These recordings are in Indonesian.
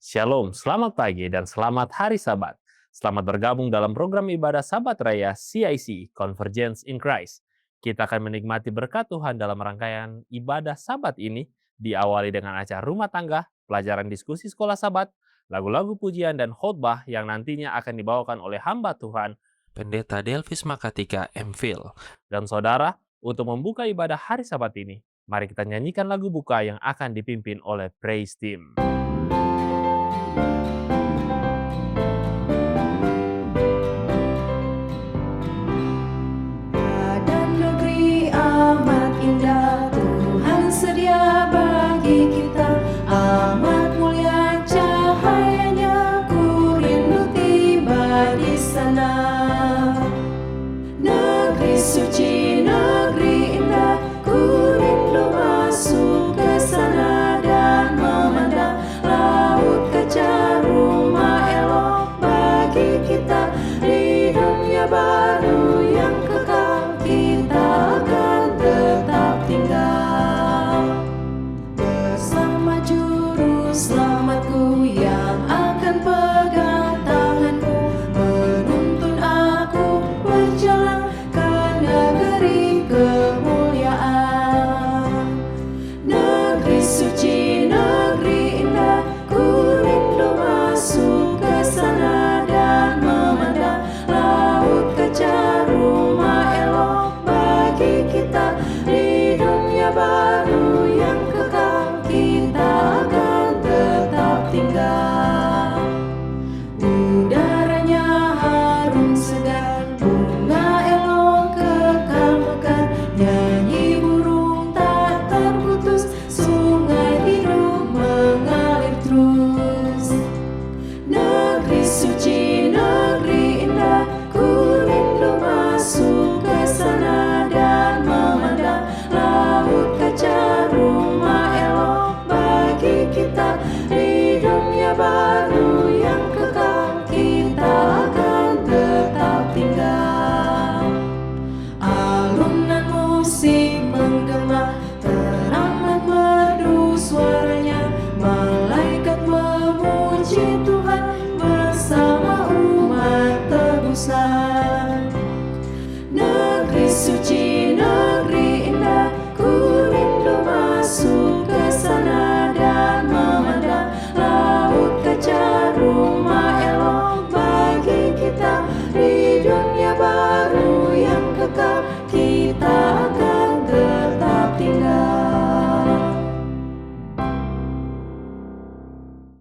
Shalom, selamat pagi dan selamat hari Sabat. Selamat bergabung dalam program ibadah Sabat Raya CIC, Convergence in Christ. Kita akan menikmati berkat Tuhan dalam rangkaian ibadah Sabat ini, diawali dengan acara rumah tangga, pelajaran diskusi sekolah Sabat, lagu-lagu pujian dan khotbah yang nantinya akan dibawakan oleh hamba Tuhan, Pendeta Delvis Makatika MPhil. Dan saudara, untuk membuka ibadah hari Sabat ini, mari kita nyanyikan lagu buka yang akan dipimpin oleh Praise Team.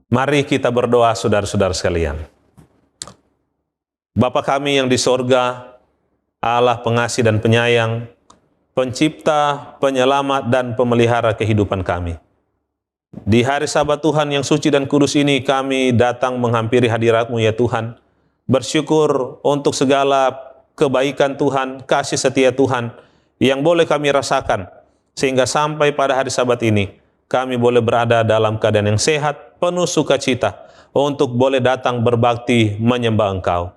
Mari kita berdoa, saudara-saudara sekalian. Bapa kami yang di sorga, Allah pengasih dan penyayang, pencipta, penyelamat, dan pemelihara kehidupan kami. Di hari Sabat Tuhan yang suci dan kudus ini, kami datang menghampiri hadirat-Mu ya Tuhan, bersyukur untuk segala kebaikan Tuhan, kasih setia Tuhan, yang boleh kami rasakan, sehingga sampai pada hari Sabat ini, kami boleh berada dalam keadaan yang sehat, penuh sukacita, untuk boleh datang berbakti menyembah Engkau.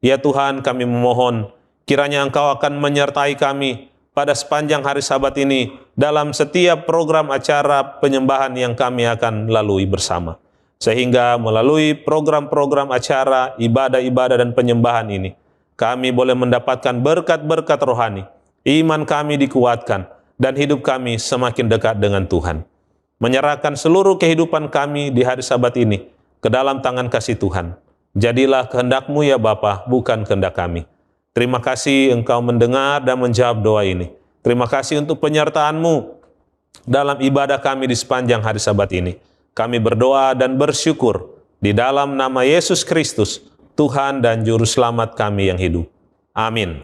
Ya Tuhan, kami memohon, kiranya Engkau akan menyertai kami pada sepanjang hari Sabat ini, dalam setiap program acara penyembahan yang kami akan lalui bersama. Sehingga melalui program-program acara, ibadah-ibadah dan penyembahan ini, kami boleh mendapatkan berkat-berkat rohani, iman kami dikuatkan, dan hidup kami semakin dekat dengan Tuhan. Menyerahkan seluruh kehidupan kami di hari Sabat ini ke dalam tangan kasih Tuhan. Jadilah kehendak-Mu ya Bapa, bukan kehendak kami. Terima kasih Engkau mendengar dan menjawab doa ini. Terima kasih untuk penyertaan-Mu dalam ibadah kami di sepanjang hari Sabat ini. Kami berdoa dan bersyukur di dalam nama Yesus Kristus, Tuhan dan Juru Selamat kami yang hidup. Amin.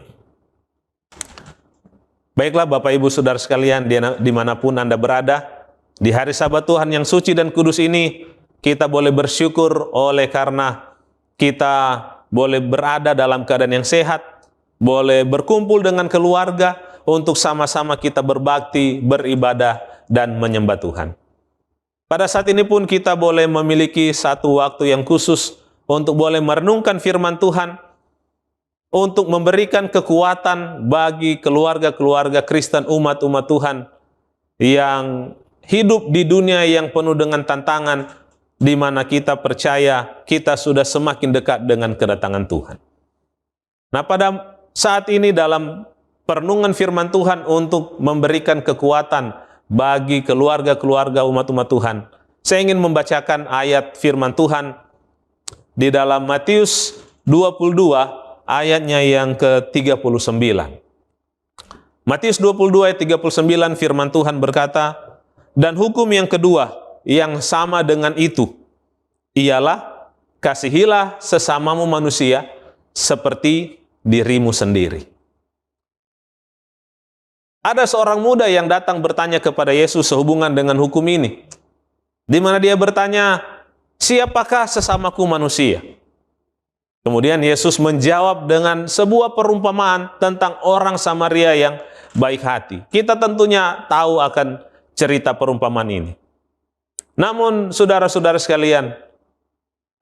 Baiklah Bapak Ibu Saudara sekalian, dimanapun Anda berada, di hari Sabat Tuhan yang suci dan kudus ini, kita boleh bersyukur oleh karena kita boleh berada dalam keadaan yang sehat, boleh berkumpul dengan keluarga untuk sama-sama kita berbakti, beribadah, dan menyembah Tuhan. Pada saat ini pun kita boleh memiliki satu waktu yang khusus untuk boleh merenungkan firman Tuhan, untuk memberikan kekuatan bagi keluarga-keluarga Kristen, umat-umat Tuhan yang hidup di dunia yang penuh dengan tantangan, di mana kita percaya kita sudah semakin dekat dengan kedatangan Tuhan. Nah, pada saat ini dalam perenungan firman Tuhan untuk memberikan kekuatan bagi keluarga-keluarga umat-umat Tuhan, saya ingin membacakan ayat firman Tuhan di dalam Matius 22 ayatnya yang ke-39. Matius 22 ayat 39 firman Tuhan berkata, "Dan hukum yang kedua yang sama dengan itu ialah kasihilah sesamamu manusia seperti dirimu sendiri." Ada seorang muda yang datang bertanya kepada Yesus sehubungan dengan hukum ini, di mana dia bertanya, "Siapakah sesamaku manusia?" Kemudian Yesus menjawab dengan sebuah perumpamaan tentang orang Samaria yang baik hati. Kita tentunya tahu akan cerita perumpamaan ini. Namun, saudara-saudara sekalian,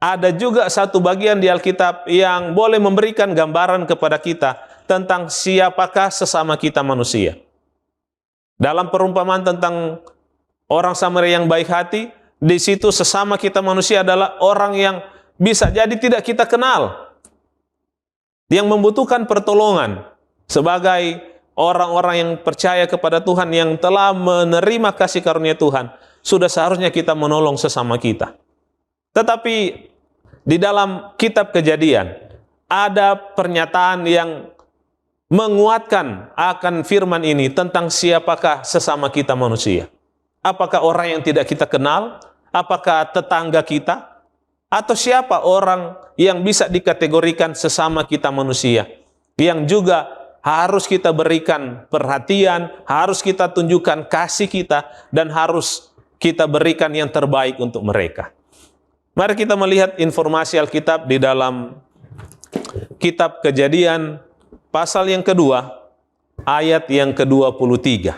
ada juga satu bagian di Alkitab yang boleh memberikan gambaran kepada kita tentang siapakah sesama kita manusia. Dalam perumpamaan tentang orang Samaria yang baik hati, di situ sesama kita manusia adalah orang yang bisa jadi tidak kita kenal, yang membutuhkan pertolongan. Sebagai orang-orang yang percaya kepada Tuhan, yang telah menerima kasih karunia Tuhan, sudah seharusnya kita menolong sesama kita. Tetapi di dalam kitab Kejadian ada pernyataan yang menguatkan akan firman ini tentang siapakah sesama kita manusia. Apakah orang yang tidak kita kenal? Apakah tetangga kita? Atau siapa orang yang bisa dikategorikan sesama kita manusia, yang juga harus kita berikan perhatian, harus kita tunjukkan kasih kita, dan harus kita berikan yang terbaik untuk mereka. Mari kita melihat informasi Alkitab di dalam kitab Kejadian pasal yang kedua, ayat yang ke-23.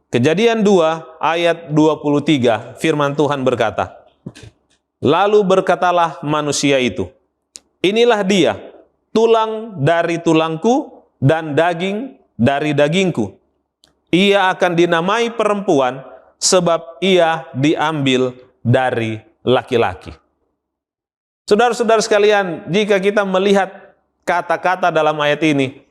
Kejadian 2 ayat 23, firman Tuhan berkata, "Lalu berkatalah manusia itu, inilah dia, tulang dari tulangku dan daging dari dagingku. Ia akan dinamai perempuan sebab ia diambil dari laki-laki." Saudara-saudara sekalian, jika kita melihat kata-kata dalam ayat ini,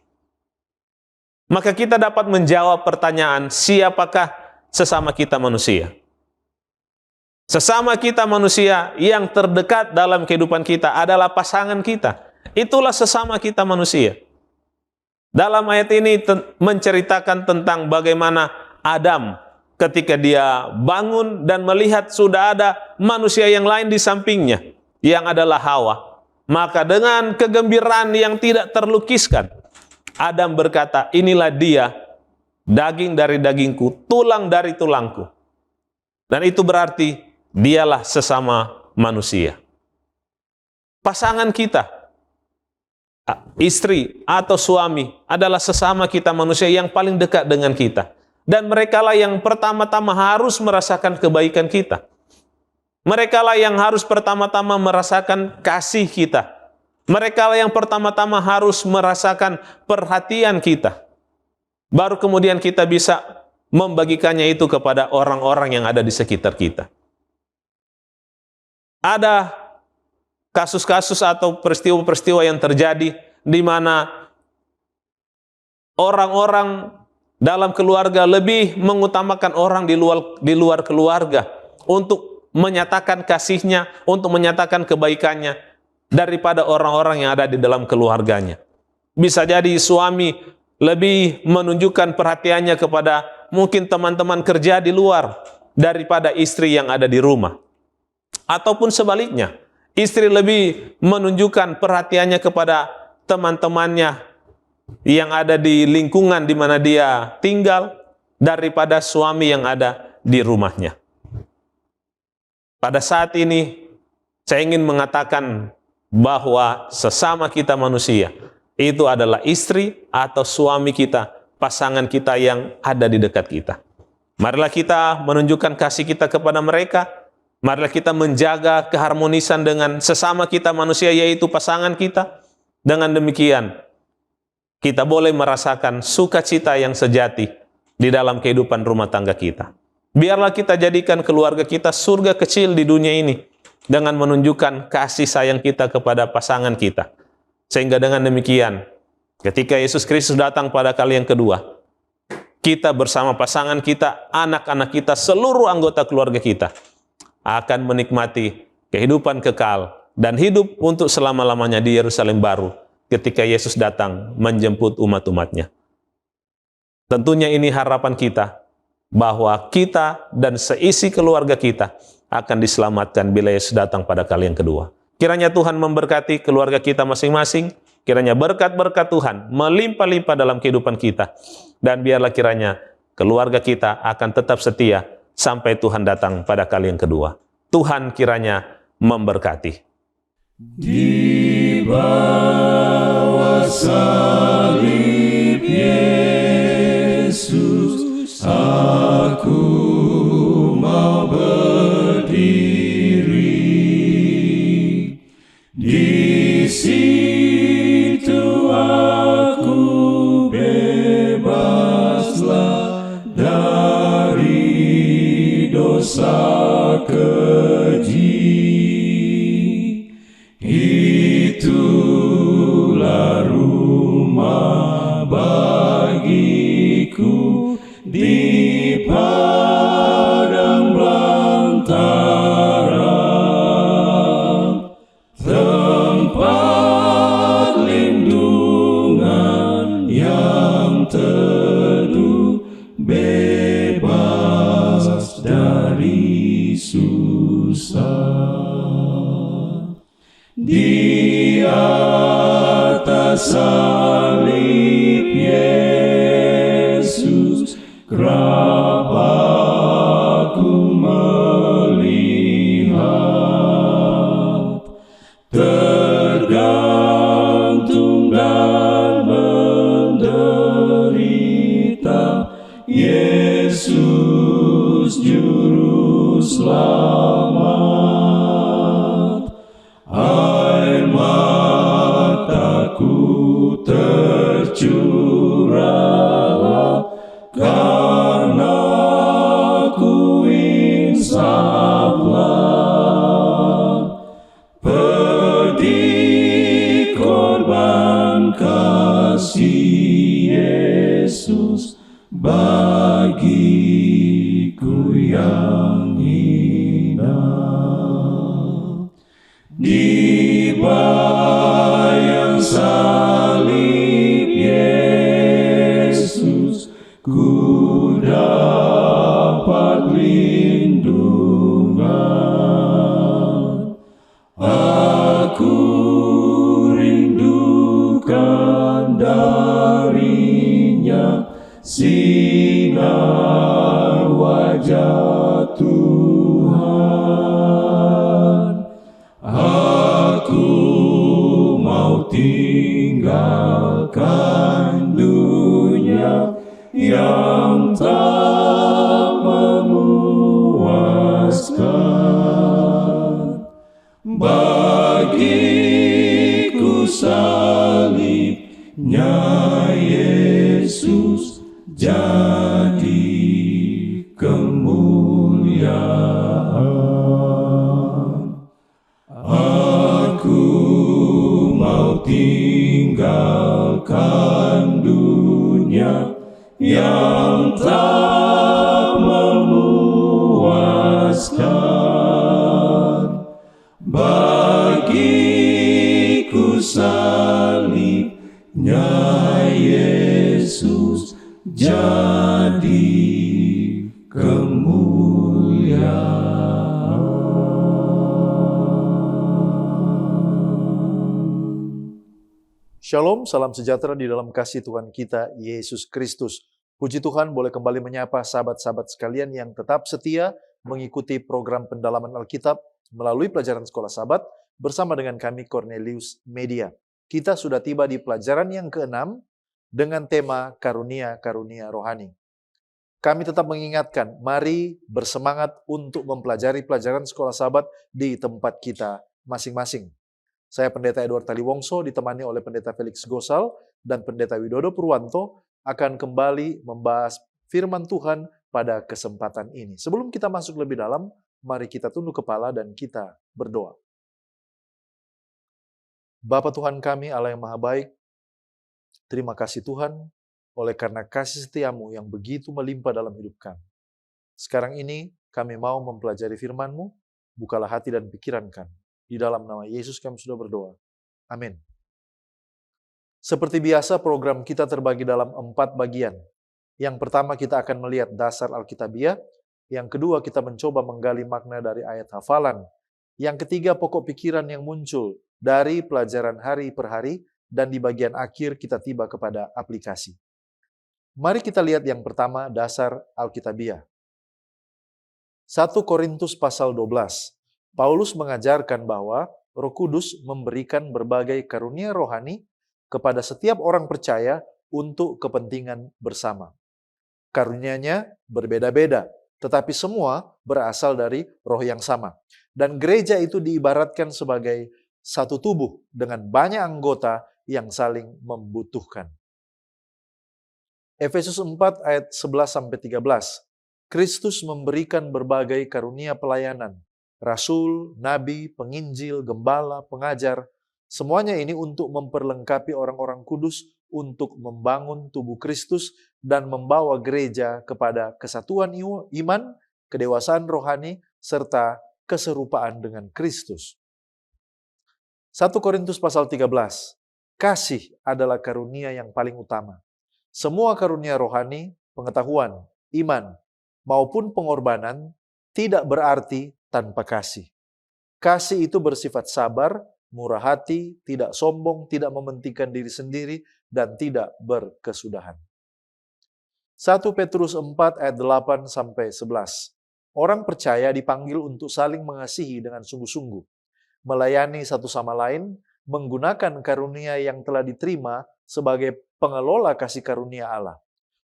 maka kita dapat menjawab pertanyaan, siapakah sesama kita manusia? Sesama kita manusia yang terdekat dalam kehidupan kita adalah pasangan kita. Itulah sesama kita manusia. Dalam ayat ini menceritakan tentang bagaimana Adam ketika dia bangun dan melihat sudah ada manusia yang lain di sampingnya, yang adalah Hawa. Maka dengan kegembiraan yang tidak terlukiskan, Adam berkata, "Inilah dia, daging dari dagingku, tulang dari tulangku." Dan itu berarti dialah sesama manusia. Pasangan kita, istri atau suami, adalah sesama kita manusia yang paling dekat dengan kita. Dan merekalah yang pertama-tama harus merasakan kebaikan kita. Merekalah yang harus pertama-tama merasakan kasih kita. Merekalah yang pertama-tama harus merasakan perhatian kita. Baru kemudian kita bisa membagikannya itu kepada orang-orang yang ada di sekitar kita. Ada kasus-kasus atau peristiwa-peristiwa yang terjadi di mana orang-orang dalam keluarga lebih mengutamakan orang di luar keluarga untuk menyatakan kasihnya, untuk menyatakan kebaikannya daripada orang-orang yang ada di dalam keluarganya. Bisa jadi suami lebih menunjukkan perhatiannya kepada mungkin teman-teman kerja di luar daripada istri yang ada di rumah. Ataupun sebaliknya, istri lebih menunjukkan perhatiannya kepada teman-temannya yang ada di lingkungan di mana dia tinggal daripada suami yang ada di rumahnya. Pada saat ini, saya ingin mengatakan bahwa sesama kita manusia itu adalah istri atau suami kita, pasangan kita yang ada di dekat kita. Marilah kita menunjukkan kasih kita kepada mereka. Marilah kita menjaga keharmonisan dengan sesama kita manusia, yaitu pasangan kita. Dengan demikian, kita boleh merasakan sukacita yang sejati di dalam kehidupan rumah tangga kita. Biarlah kita jadikan keluarga kita surga kecil di dunia ini dengan menunjukkan kasih sayang kita kepada pasangan kita. Sehingga dengan demikian, ketika Yesus Kristus datang pada kali yang kedua, kita bersama pasangan kita, anak-anak kita, seluruh anggota keluarga kita akan menikmati kehidupan kekal dan hidup untuk selama-lamanya di Yerusalem baru ketika Yesus datang menjemput umat-umatnya. Tentunya ini harapan kita, bahwa kita dan seisi keluarga kita akan diselamatkan bila Yesus datang pada kali yang kedua. Kiranya Tuhan memberkati keluarga kita masing-masing, kiranya berkat-berkat Tuhan melimpah-limpah dalam kehidupan kita, dan biarlah kiranya keluarga kita akan tetap setia sampai Tuhan datang pada kali yang kedua. Tuhan kiranya memberkati. Di bawah salib Yesus, aku mau berdiri. Di situ aku bebaslah dari dosa keji. Itulah rumah bagiku di padang belantara, tempat lindungan yang teduh, bebas dari susah. Di atas salib Yesus, kerap aku melihat, tergantung dan menderita, Yesus Juru Selamat. Air mataku tercurah karena ku insaflah, pedih korban kasih Yesus bagiku yang hina. Di bayang salib Yesus, ku dapat lindungan. Aku rindukan darinya sinar wajah Tuhan. Aku mau tinggalkan dunia yang tak memuaskan. Bagiku salibnya Yesus jadi kemuliaan. Aku mau tinggalkan dunia yang tak memuaskan. Bagiku salibnya Yesus jadi kemuliaan. Shalom, salam sejahtera di dalam kasih Tuhan kita, Yesus Kristus. Puji Tuhan boleh kembali menyapa sahabat-sahabat sekalian yang tetap setia mengikuti program pendalaman Alkitab melalui pelajaran sekolah Sabat bersama dengan kami Cornelius Media. Kita sudah tiba di pelajaran yang ke-6 dengan tema karunia-karunia rohani. Kami tetap mengingatkan, mari bersemangat untuk mempelajari pelajaran sekolah Sabat di tempat kita masing-masing. Saya Pendeta Edward Taliwongso ditemani oleh Pendeta Felix Gosal dan Pendeta Widodo Purwanto akan kembali membahas firman Tuhan pada kesempatan ini. Sebelum kita masuk lebih dalam, mari kita tunduk kepala dan kita berdoa. Bapa Tuhan kami, Allah yang Maha Baik, terima kasih Tuhan, oleh karena kasih setiamu yang begitu melimpah dalam hidup kami. Sekarang ini kami mau mempelajari firman-Mu, bukalah hati dan pikiran kami. Di dalam nama Yesus kami sudah berdoa. Amin. Seperti biasa program kita terbagi dalam 4 bagian. Yang pertama kita akan melihat dasar Alkitabiah. Yang kedua kita mencoba menggali makna dari ayat hafalan. Yang ketiga pokok pikiran yang muncul dari pelajaran hari per hari. Dan di bagian akhir kita tiba kepada aplikasi. Mari kita lihat yang pertama, dasar Alkitabiah. 1 Korintus pasal 12. Paulus mengajarkan bahwa Roh Kudus memberikan berbagai karunia rohani kepada setiap orang percaya untuk kepentingan bersama. Karunia-Nya berbeda-beda, tetapi semua berasal dari Roh yang sama. Dan gereja itu diibaratkan sebagai satu tubuh dengan banyak anggota yang saling membutuhkan. Efesus 4 ayat 11-13. Kristus memberikan berbagai karunia pelayanan, rasul, nabi, penginjil, gembala, pengajar, semuanya ini untuk memperlengkapi orang-orang kudus untuk membangun tubuh Kristus dan membawa gereja kepada kesatuan iman, kedewasaan rohani, serta keserupaan dengan Kristus. 1 Korintus pasal 13. Kasih adalah karunia yang paling utama. Semua karunia rohani, pengetahuan, iman, maupun pengorbanan tidak berarti tanpa kasih. Kasih itu bersifat sabar, murah hati, tidak sombong, tidak mementingkan diri sendiri, dan tidak berkesudahan. 1 Petrus 4 ayat 8-11. Orang percaya dipanggil untuk saling mengasihi dengan sungguh-sungguh, melayani satu sama lain, menggunakan karunia yang telah diterima sebagai pengelola kasih karunia Allah.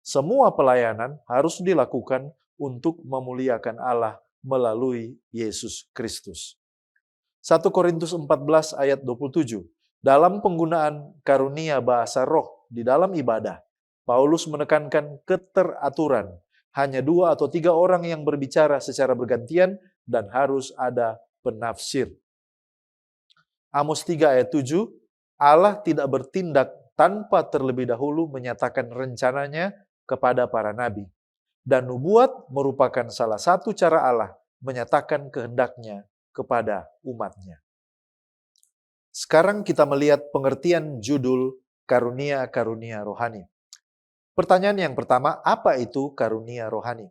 Semua pelayanan harus dilakukan untuk memuliakan Allah melalui Yesus Kristus. 1 Korintus 14 ayat 27. Dalam penggunaan karunia bahasa roh di dalam ibadah, Paulus menekankan keteraturan. Hanya 2 atau 3 orang yang berbicara secara bergantian dan harus ada penafsir. Amos 3 ayat 7, Allah tidak bertindak tanpa terlebih dahulu menyatakan rencananya kepada para nabi. Dan nubuat merupakan salah satu cara Allah menyatakan kehendaknya kepada umatnya. Sekarang kita melihat pengertian judul karunia-karunia rohani. Pertanyaan yang pertama, apa itu karunia rohani?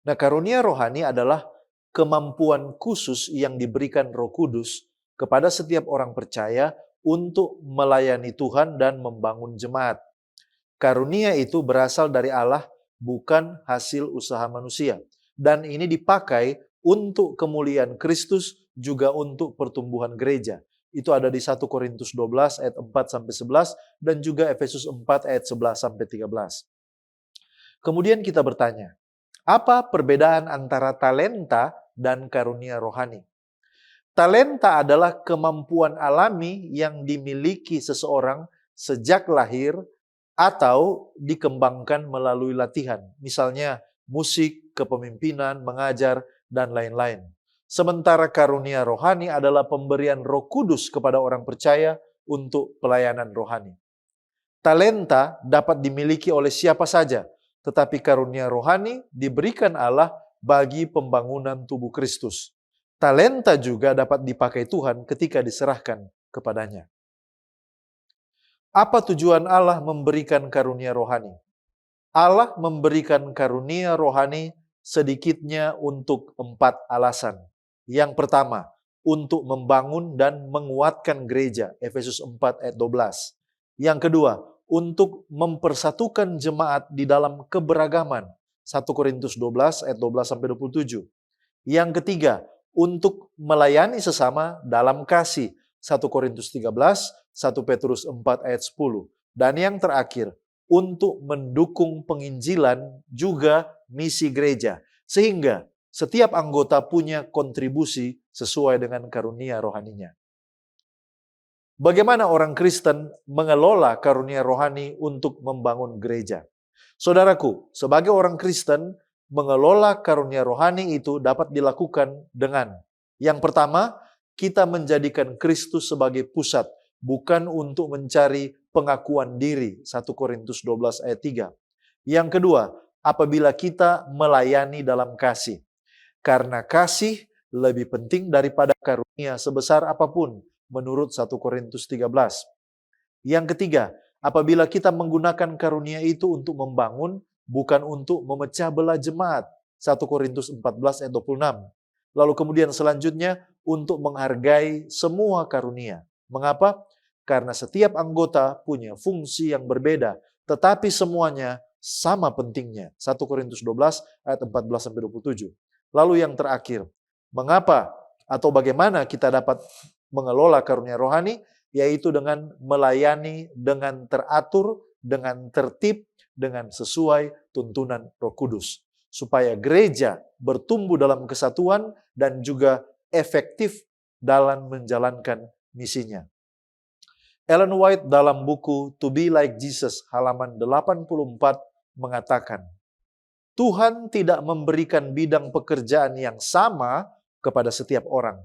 Nah, karunia rohani adalah kemampuan khusus yang diberikan Roh Kudus kepada setiap orang percaya untuk melayani Tuhan dan membangun jemaat. Karunia itu berasal dari Allah, bukan hasil usaha manusia. Dan ini dipakai untuk kemuliaan Kristus, juga untuk pertumbuhan gereja. Itu ada di 1 Korintus 12 ayat 4-11 dan juga Efesus 4 ayat 11-13. Kemudian kita bertanya, apa perbedaan antara talenta dan karunia rohani? Talenta adalah kemampuan alami yang dimiliki seseorang sejak lahir atau dikembangkan melalui latihan. Misalnya musik, kepemimpinan, mengajar, dan lain-lain. Sementara karunia rohani adalah pemberian Roh Kudus kepada orang percaya untuk pelayanan rohani. Talenta dapat dimiliki oleh siapa saja, tetapi karunia rohani diberikan Allah bagi pembangunan tubuh Kristus. Talenta juga dapat dipakai Tuhan ketika diserahkan kepadanya. Apa tujuan Allah memberikan karunia rohani? Allah memberikan karunia rohani sedikitnya untuk 4 alasan. Yang pertama, untuk membangun dan menguatkan gereja, Efesus 4 ayat 12. Yang kedua, untuk mempersatukan jemaat di dalam keberagaman, 1 Korintus 12 ayat 12-27. Yang ketiga, untuk melayani sesama dalam kasih, 1 Korintus 13, 1 Petrus 4 ayat 10. Dan yang terakhir, untuk mendukung penginjilan juga misi gereja. Sehingga setiap anggota punya kontribusi sesuai dengan karunia rohaninya. Bagaimana orang Kristen mengelola karunia rohani untuk membangun gereja? Saudaraku, sebagai orang Kristen, mengelola karunia rohani itu dapat dilakukan dengan yang pertama, kita menjadikan Kristus sebagai pusat, bukan untuk mencari pengakuan diri. 1 Korintus 12 ayat 3. Yang kedua, apabila kita melayani dalam kasih. Karena kasih lebih penting daripada karunia sebesar apapun, menurut 1 Korintus 13. Yang ketiga, apabila kita menggunakan karunia itu untuk membangun, bukan untuk memecah belah jemaat. 1 Korintus 14 ayat 26. Lalu kemudian selanjutnya, untuk menghargai semua karunia. Mengapa? Karena setiap anggota punya fungsi yang berbeda, tetapi semuanya sama pentingnya. 1 Korintus 12 ayat 14-27. Lalu yang terakhir, mengapa atau bagaimana kita dapat mengelola karunia rohani? Yaitu dengan melayani dengan teratur, dengan tertib, dengan sesuai tuntunan Roh Kudus. Supaya gereja bertumbuh dalam kesatuan dan juga efektif dalam menjalankan misinya. Ellen White dalam buku To Be Like Jesus halaman 84 mengatakan, Tuhan tidak memberikan bidang pekerjaan yang sama kepada setiap orang.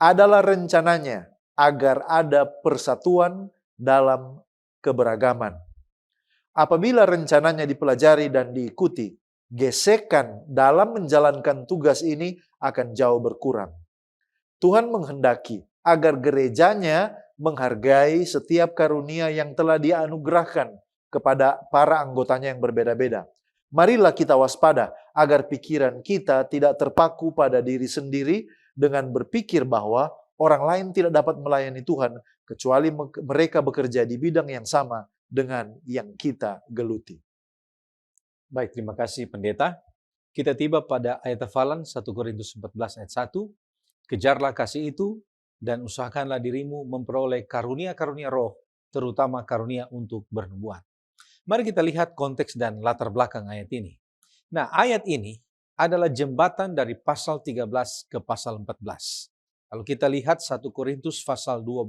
Adalah rencananya agar ada persatuan dalam keberagaman. Apabila rencananya dipelajari dan diikuti, gesekan dalam menjalankan tugas ini akan jauh berkurang. Tuhan menghendaki agar gerejanya menghargai setiap karunia yang telah Dia anugerahkan kepada para anggotanya yang berbeda-beda. Marilah kita waspada agar pikiran kita tidak terpaku pada diri sendiri dengan berpikir bahwa orang lain tidak dapat melayani Tuhan kecuali mereka bekerja di bidang yang sama dengan yang kita geluti. Baik, terima kasih pendeta. Kita tiba pada ayat hafalan 1 Korintus 14 ayat 1. Kejarlah kasih itu dan usahakanlah dirimu memperoleh karunia-karunia roh, terutama karunia untuk bernubuat. Mari kita lihat konteks dan latar belakang ayat ini. Nah, ayat ini adalah jembatan dari pasal 13 ke pasal 14. Kalau kita lihat 1 Korintus pasal 12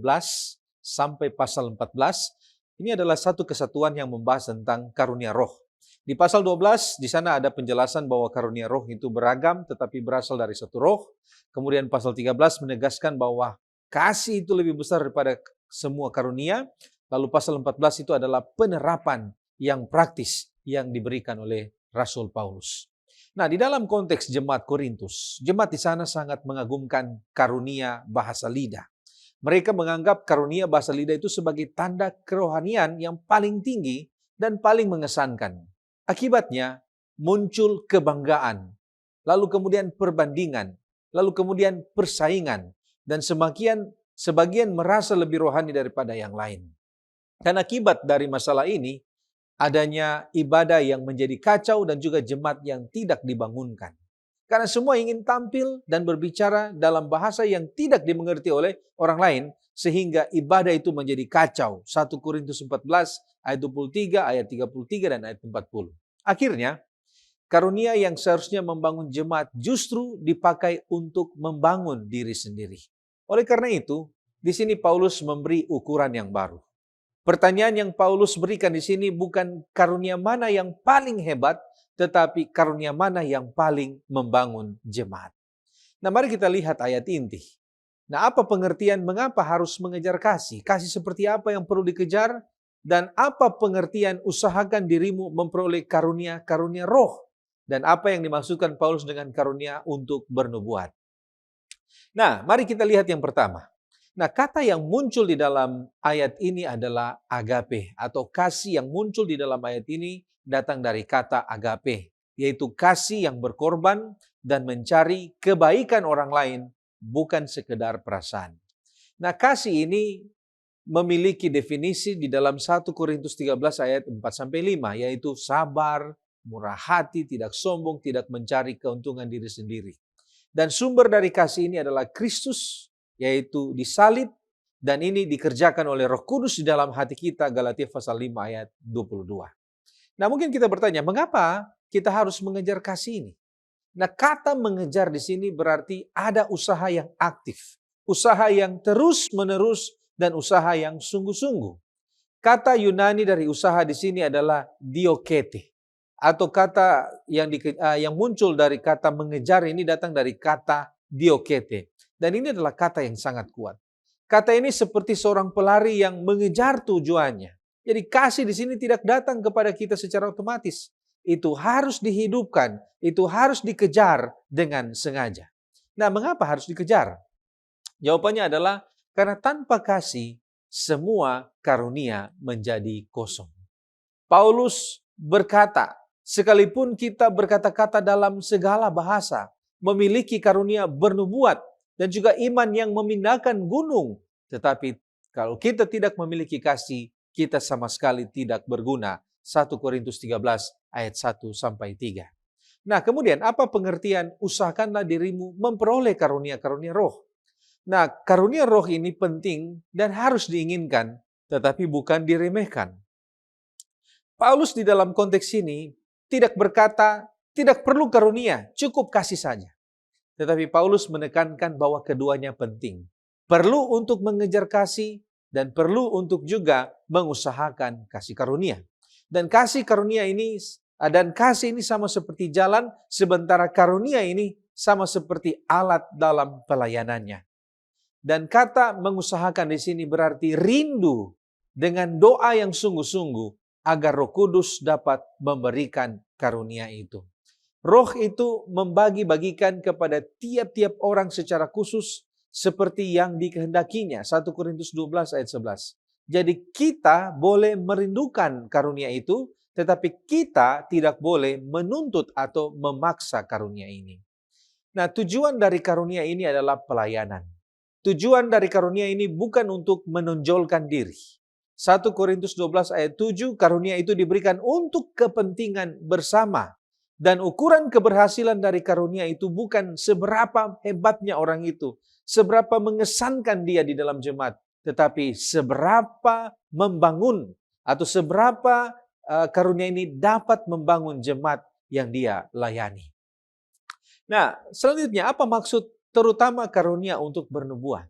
sampai pasal 14, ini adalah satu kesatuan yang membahas tentang karunia roh. Di pasal 12, di sana ada penjelasan bahwa karunia roh itu beragam tetapi berasal dari satu roh. Kemudian pasal 13 menegaskan bahwa kasih itu lebih besar daripada semua karunia. Lalu pasal 14 itu adalah penerapan yang praktis yang diberikan oleh Rasul Paulus. Nah, di dalam konteks jemaat Korintus, jemaat di sana sangat mengagumkan karunia bahasa lidah. Mereka menganggap karunia bahasa lidah itu sebagai tanda kerohanian yang paling tinggi dan paling mengesankan. Akibatnya muncul kebanggaan, lalu kemudian perbandingan, lalu kemudian persaingan, dan sebagian merasa lebih rohani daripada yang lain. Dan akibat dari masalah ini, adanya ibadah yang menjadi kacau dan juga jemaat yang tidak dibangunkan. Karena semua ingin tampil dan berbicara dalam bahasa yang tidak dimengerti oleh orang lain, sehingga ibadah itu menjadi kacau. 1 Korintus 14 ayat 23, ayat 33, dan ayat 40. Akhirnya, karunia yang seharusnya membangun jemaat justru dipakai untuk membangun diri sendiri. Oleh karena itu, di sini Paulus memberi ukuran yang baru. Pertanyaan yang Paulus berikan di sini bukan karunia mana yang paling hebat, tetapi karunia mana yang paling membangun jemaat. Nah, mari kita lihat ayat inti. Nah, apa pengertian mengapa harus mengejar kasih? Kasih seperti apa yang perlu dikejar? Dan apa pengertian usahakan dirimu memperoleh karunia-karunia roh? Dan apa yang dimaksudkan Paulus dengan karunia untuk bernubuat? Nah, mari kita lihat yang pertama. Nah, kata yang muncul di dalam ayat ini adalah agape, atau kasih yang muncul di dalam ayat ini datang dari kata agape, yaitu kasih yang berkorban dan mencari kebaikan orang lain, bukan sekedar perasaan. Nah, kasih ini memiliki definisi di dalam 1 Korintus 13 ayat 4-5, yaitu sabar, murah hati, tidak sombong, tidak mencari keuntungan diri sendiri. Dan sumber dari kasih ini adalah Kristus, yaitu disalib, dan ini dikerjakan oleh Roh Kudus di dalam hati kita, Galatia pasal 5 ayat 22. Nah, mungkin kita bertanya, mengapa kita harus mengejar kasih ini? Nah, kata mengejar di sini berarti ada usaha yang aktif, usaha yang terus-menerus, dan usaha yang sungguh-sungguh. Kata Yunani dari usaha di sini adalah diokete. atau kata yang muncul dari kata mengejar ini datang dari kata diokete. Dan ini adalah kata yang sangat kuat. Kata ini seperti seorang pelari yang mengejar tujuannya. Jadi kasih di sini tidak datang kepada kita secara otomatis. Itu harus dihidupkan, itu harus dikejar dengan sengaja. Nah, mengapa harus dikejar? Jawabannya adalah karena tanpa kasih, semua karunia menjadi kosong. Paulus berkata, sekalipun kita berkata-kata dalam segala bahasa, memiliki karunia bernubuat, dan juga iman yang memindahkan gunung, tetapi kalau kita tidak memiliki kasih, kita sama sekali tidak berguna. 1 Korintus 13 ayat 1-3. Nah, kemudian apa pengertian usahakanlah dirimu memperoleh karunia-karunia roh? Nah, karunia roh ini penting dan harus diinginkan, tetapi bukan diremehkan. Paulus di dalam konteks ini tidak berkata, tidak perlu karunia, cukup kasih saja. Tetapi Paulus menekankan bahwa keduanya penting. Perlu untuk mengejar kasih dan perlu untuk juga mengusahakan kasih karunia. Dan kasih karunia ini sama seperti jalan, sementara karunia ini sama seperti alat dalam pelayanannya. Dan kata mengusahakan di sini berarti rindu dengan doa yang sungguh-sungguh agar Roh Kudus dapat memberikan karunia itu. Roh itu membagi-bagikan kepada tiap-tiap orang secara khusus seperti yang dikehendakinya. 1 Korintus 12 ayat 11. Jadi kita boleh merindukan karunia itu, tetapi kita tidak boleh menuntut atau memaksa karunia ini. Nah, tujuan dari karunia ini adalah pelayanan. Tujuan dari karunia ini bukan untuk menonjolkan diri. 1 Korintus 12 ayat 7, karunia itu diberikan untuk kepentingan bersama. Dan ukuran keberhasilan dari karunia itu bukan seberapa hebatnya orang itu, seberapa mengesankan dia di dalam jemaat, tetapi seberapa membangun atau seberapa karunia ini dapat membangun jemaat yang dia layani. Nah, selanjutnya apa maksud terutama karunia untuk bernubuat?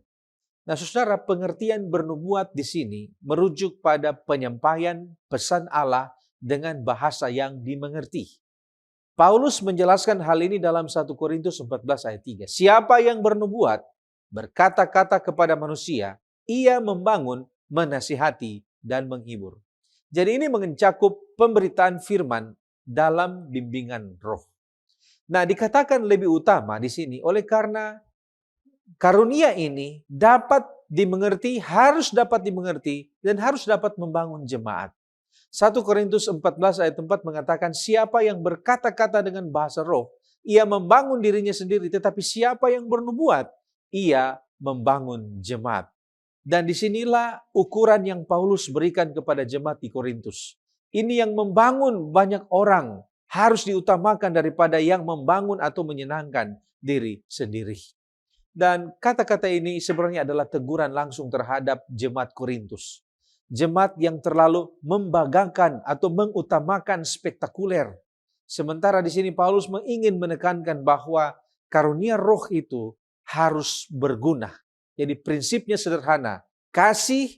Nah, saudara, pengertian bernubuat di sini merujuk pada penyampaian pesan Allah dengan bahasa yang dimengerti. Paulus menjelaskan hal ini dalam 1 Korintus 14 ayat 3. Siapa yang bernubuat, berkata-kata kepada manusia, ia membangun, menasihati, dan menghibur. Jadi ini mencakup pemberitaan firman dalam bimbingan roh. Nah, dikatakan lebih utama di sini oleh karena karunia ini dapat dimengerti, harus dapat dimengerti, dan harus dapat membangun jemaat. 1 Korintus 14 ayat 4 mengatakan, siapa yang berkata-kata dengan bahasa roh, ia membangun dirinya sendiri, tetapi siapa yang bernubuat, ia membangun jemaat. Dan disinilah ukuran yang Paulus berikan kepada jemaat di Korintus. Ini yang membangun banyak orang harus diutamakan daripada yang membangun atau menyenangkan diri sendiri. Dan kata-kata ini sebenarnya adalah teguran langsung terhadap jemaat Korintus. Jemaat yang terlalu membanggakan atau mengutamakan spektakuler. Sementara di sini Paulus ingin menekankan bahwa karunia roh itu harus berguna. Jadi prinsipnya sederhana. Kasih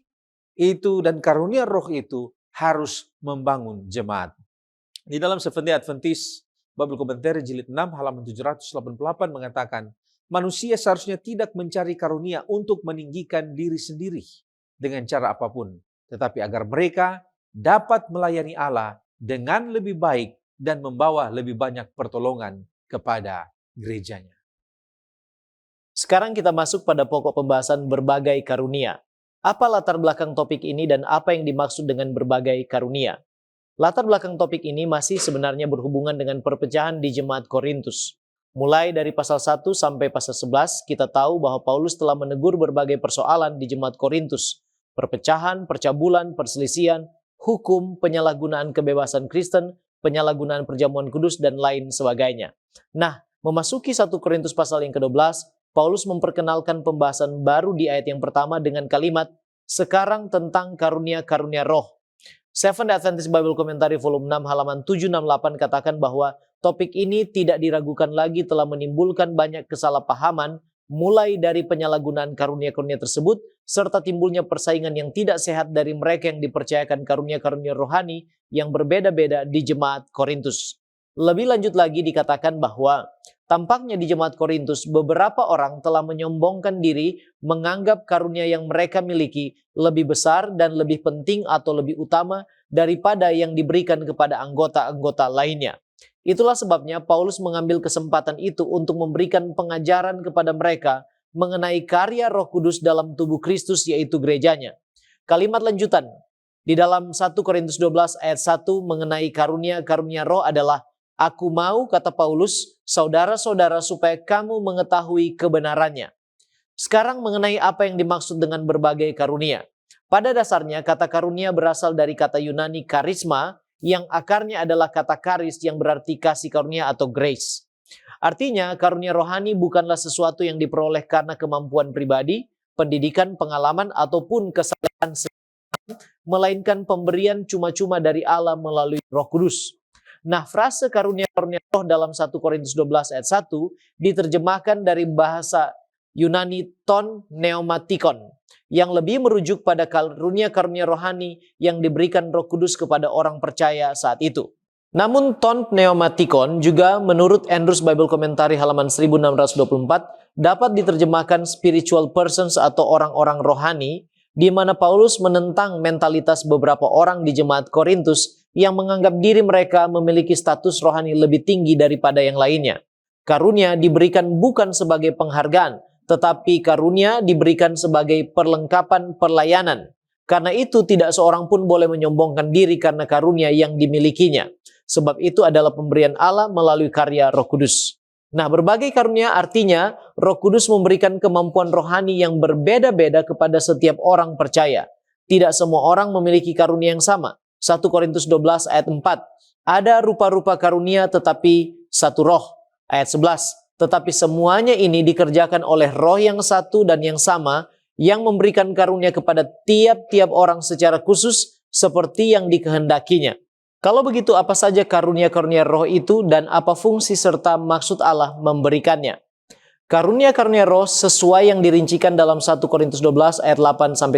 itu dan karunia roh itu harus membangun jemaat. Di dalam Seventh-day Adventist Bible Commentary jilid 6 halaman 788 mengatakan, manusia seharusnya tidak mencari karunia untuk meninggikan diri sendiri dengan cara apapun, tetapi agar mereka dapat melayani Allah dengan lebih baik dan membawa lebih banyak pertolongan kepada gerejanya. Sekarang kita masuk pada pokok pembahasan berbagai karunia. Apa latar belakang topik ini dan apa yang dimaksud dengan berbagai karunia? Latar belakang topik ini masih sebenarnya berhubungan dengan perpecahan di jemaat Korintus. Mulai dari pasal 1 sampai pasal 11, kita tahu bahwa Paulus telah menegur berbagai persoalan di jemaat Korintus. Perpecahan, percabulan, perselisihan, hukum, penyalahgunaan kebebasan Kristen, penyalahgunaan perjamuan kudus, dan lain sebagainya. Nah, memasuki 1 Korintus pasal yang ke-12, Paulus memperkenalkan pembahasan baru di ayat yang pertama dengan kalimat, sekarang tentang karunia-karunia roh. Seventh-day Adventist Bible Commentary volume 6 halaman 768 katakan bahwa topik ini tidak diragukan lagi telah menimbulkan banyak kesalahpahaman mulai dari penyalahgunaan karunia-karunia tersebut, serta timbulnya persaingan yang tidak sehat dari mereka yang dipercayakan karunia-karunia rohani yang berbeda-beda di jemaat Korintus. Lebih lanjut lagi dikatakan bahwa tampaknya di jemaat Korintus beberapa orang telah menyombongkan diri menganggap karunia yang mereka miliki lebih besar dan lebih penting atau lebih utama daripada yang diberikan kepada anggota-anggota lainnya. Itulah sebabnya Paulus mengambil kesempatan itu untuk memberikan pengajaran kepada mereka mengenai karya Roh Kudus dalam tubuh Kristus, yaitu gerejanya. Kalimat lanjutan di dalam 1 Korintus 12 ayat 1 mengenai karunia-karunia roh adalah, "Aku mau," kata Paulus, "saudara-saudara, supaya kamu mengetahui kebenarannya." Sekarang mengenai apa yang dimaksud dengan berbagai karunia. Pada dasarnya kata karunia berasal dari kata Yunani karisma, yang akarnya adalah kata karis yang berarti kasih karunia atau grace. Artinya karunia rohani bukanlah sesuatu yang diperoleh karena kemampuan pribadi, pendidikan, pengalaman, ataupun kesalahan, melainkan pemberian cuma-cuma dari Allah melalui Roh Kudus. Nah, frase karunia-karunia roh dalam 1 Korintus 12 ayat 1 diterjemahkan dari bahasa Yunani ton pneumatikon, yang lebih merujuk pada karunia-karunia rohani yang diberikan Roh Kudus kepada orang percaya saat itu. Namun ton pneumatikon juga menurut Andrews Bible Commentary halaman 1624 dapat diterjemahkan spiritual persons atau orang-orang rohani, di mana Paulus menentang mentalitas beberapa orang di jemaat Korintus yang menganggap diri mereka memiliki status rohani lebih tinggi daripada yang lainnya. Karunia diberikan bukan sebagai penghargaan, tetapi karunia diberikan sebagai perlengkapan pelayanan. Karena itu tidak seorang pun boleh menyombongkan diri karena karunia yang dimilikinya. Sebab itu adalah pemberian Allah melalui karya Roh Kudus. Nah, berbagai karunia artinya Roh Kudus memberikan kemampuan rohani yang berbeda-beda kepada setiap orang percaya. Tidak semua orang memiliki karunia yang sama. 1 Korintus 12 ayat 4. Ada rupa-rupa karunia tetapi satu roh. Ayat 11. Tetapi semuanya ini dikerjakan oleh Roh yang satu dan yang sama, yang memberikan karunia kepada tiap-tiap orang secara khusus seperti yang dikehendakinya. Kalau begitu, apa saja karunia-karunia roh itu dan apa fungsi serta maksud Allah memberikannya? Karunia-karunia roh sesuai yang dirincikan dalam 1 Korintus 12 ayat 8-10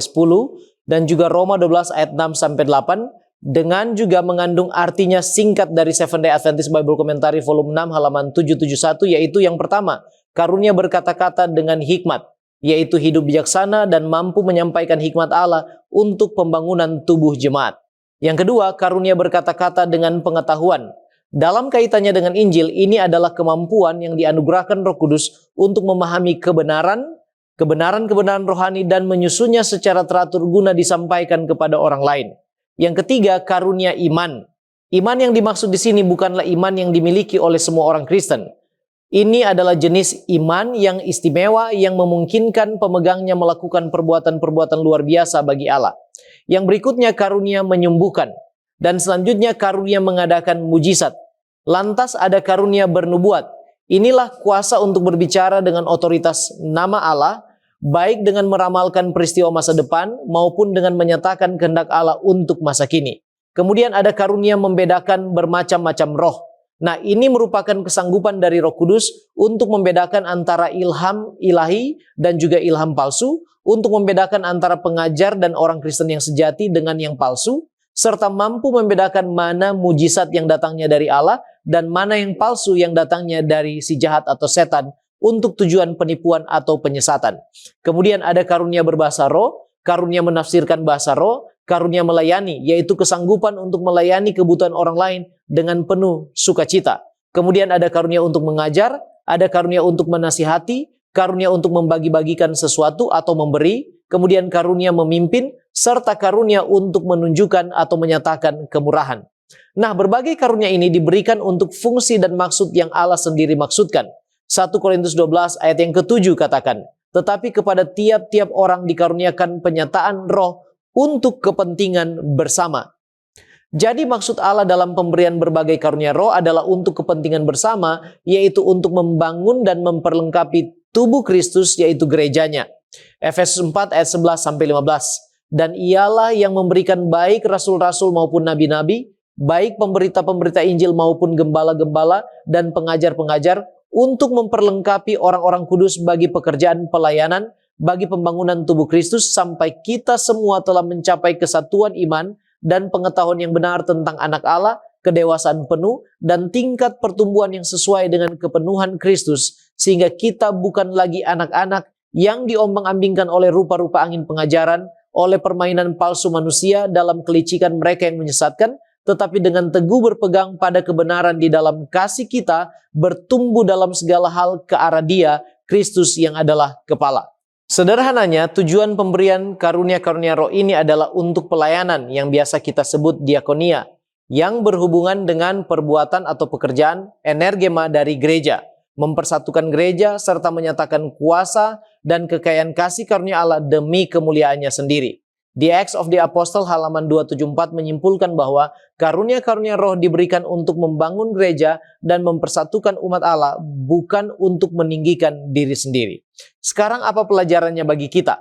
dan juga Roma 12 ayat 6-8, dengan juga mengandung artinya singkat dari Seventh-day Adventist Bible Commentary volume 6 halaman 771, yaitu yang pertama, karunia berkata-kata dengan hikmat, yaitu hidup bijaksana dan mampu menyampaikan hikmat Allah untuk pembangunan tubuh jemaat. Yang kedua, karunia berkata-kata dengan pengetahuan. Dalam kaitannya dengan Injil, ini adalah kemampuan yang dianugerahkan Roh Kudus untuk memahami kebenaran rohani dan menyusunnya secara teratur guna disampaikan kepada orang lain. Yang ketiga, karunia iman. Iman yang dimaksud di sini bukanlah iman yang dimiliki oleh semua orang Kristen. Ini adalah jenis iman yang istimewa yang memungkinkan pemegangnya melakukan perbuatan-perbuatan luar biasa bagi Allah. Yang berikutnya, karunia menyembuhkan. Dan selanjutnya, karunia mengadakan mujizat. Lantas ada karunia bernubuat. Inilah kuasa untuk berbicara dengan otoritas nama Allah, baik dengan meramalkan peristiwa masa depan maupun dengan menyatakan kehendak Allah untuk masa kini. Kemudian ada karunia membedakan bermacam-macam roh. Nah, ini merupakan kesanggupan dari Roh Kudus untuk membedakan antara ilham ilahi dan juga ilham palsu, untuk membedakan antara pengajar dan orang Kristen yang sejati dengan yang palsu, serta mampu membedakan mana mujizat yang datangnya dari Allah dan mana yang palsu yang datangnya dari si jahat atau setan, untuk tujuan penipuan atau penyesatan. Kemudian ada karunia berbahasa roh, karunia menafsirkan bahasa roh, karunia melayani, yaitu kesanggupan untuk melayani kebutuhan orang lain dengan penuh sukacita. Kemudian ada karunia untuk mengajar, ada karunia untuk menasihati, karunia untuk membagi-bagikan sesuatu atau memberi, kemudian karunia memimpin, serta karunia untuk menunjukkan atau menyatakan kemurahan. Nah, berbagai karunia ini diberikan untuk fungsi dan maksud yang Allah sendiri maksudkan. 1 Korintus 12 ayat yang ke-7 katakan, tetapi kepada tiap-tiap orang dikaruniakan penyataan roh untuk kepentingan bersama. Jadi maksud Allah dalam pemberian berbagai karunia roh adalah untuk kepentingan bersama, yaitu untuk membangun dan memperlengkapi tubuh Kristus, yaitu gerejanya. Efesus 4 ayat 11-15. Dan ialah yang memberikan baik rasul-rasul maupun nabi-nabi, baik pemberita-pemberita Injil maupun gembala-gembala dan pengajar-pengajar untuk memperlengkapi orang-orang kudus bagi pekerjaan pelayanan, bagi pembangunan tubuh Kristus sampai kita semua telah mencapai kesatuan iman dan pengetahuan yang benar tentang anak Allah, kedewasaan penuh, dan tingkat pertumbuhan yang sesuai dengan kepenuhan Kristus, sehingga kita bukan lagi anak-anak yang diombang-ambingkan oleh rupa-rupa angin pengajaran, oleh permainan palsu manusia dalam kelicikan mereka yang menyesatkan, tetapi dengan teguh berpegang pada kebenaran di dalam kasih kita, bertumbuh dalam segala hal ke arah Dia, Kristus yang adalah kepala. Sederhananya, tujuan pemberian karunia-karunia roh ini adalah untuk pelayanan yang biasa kita sebut diakonia, yang berhubungan dengan perbuatan atau pekerjaan energema dari gereja, mempersatukan gereja serta menyatakan kuasa dan kekayaan kasih karunia Allah demi kemuliaannya sendiri. The Acts of the Apostle halaman 274 menyimpulkan bahwa karunia-karunia roh diberikan untuk membangun gereja dan mempersatukan umat Allah, bukan untuk meninggikan diri sendiri. Sekarang apa pelajarannya bagi kita?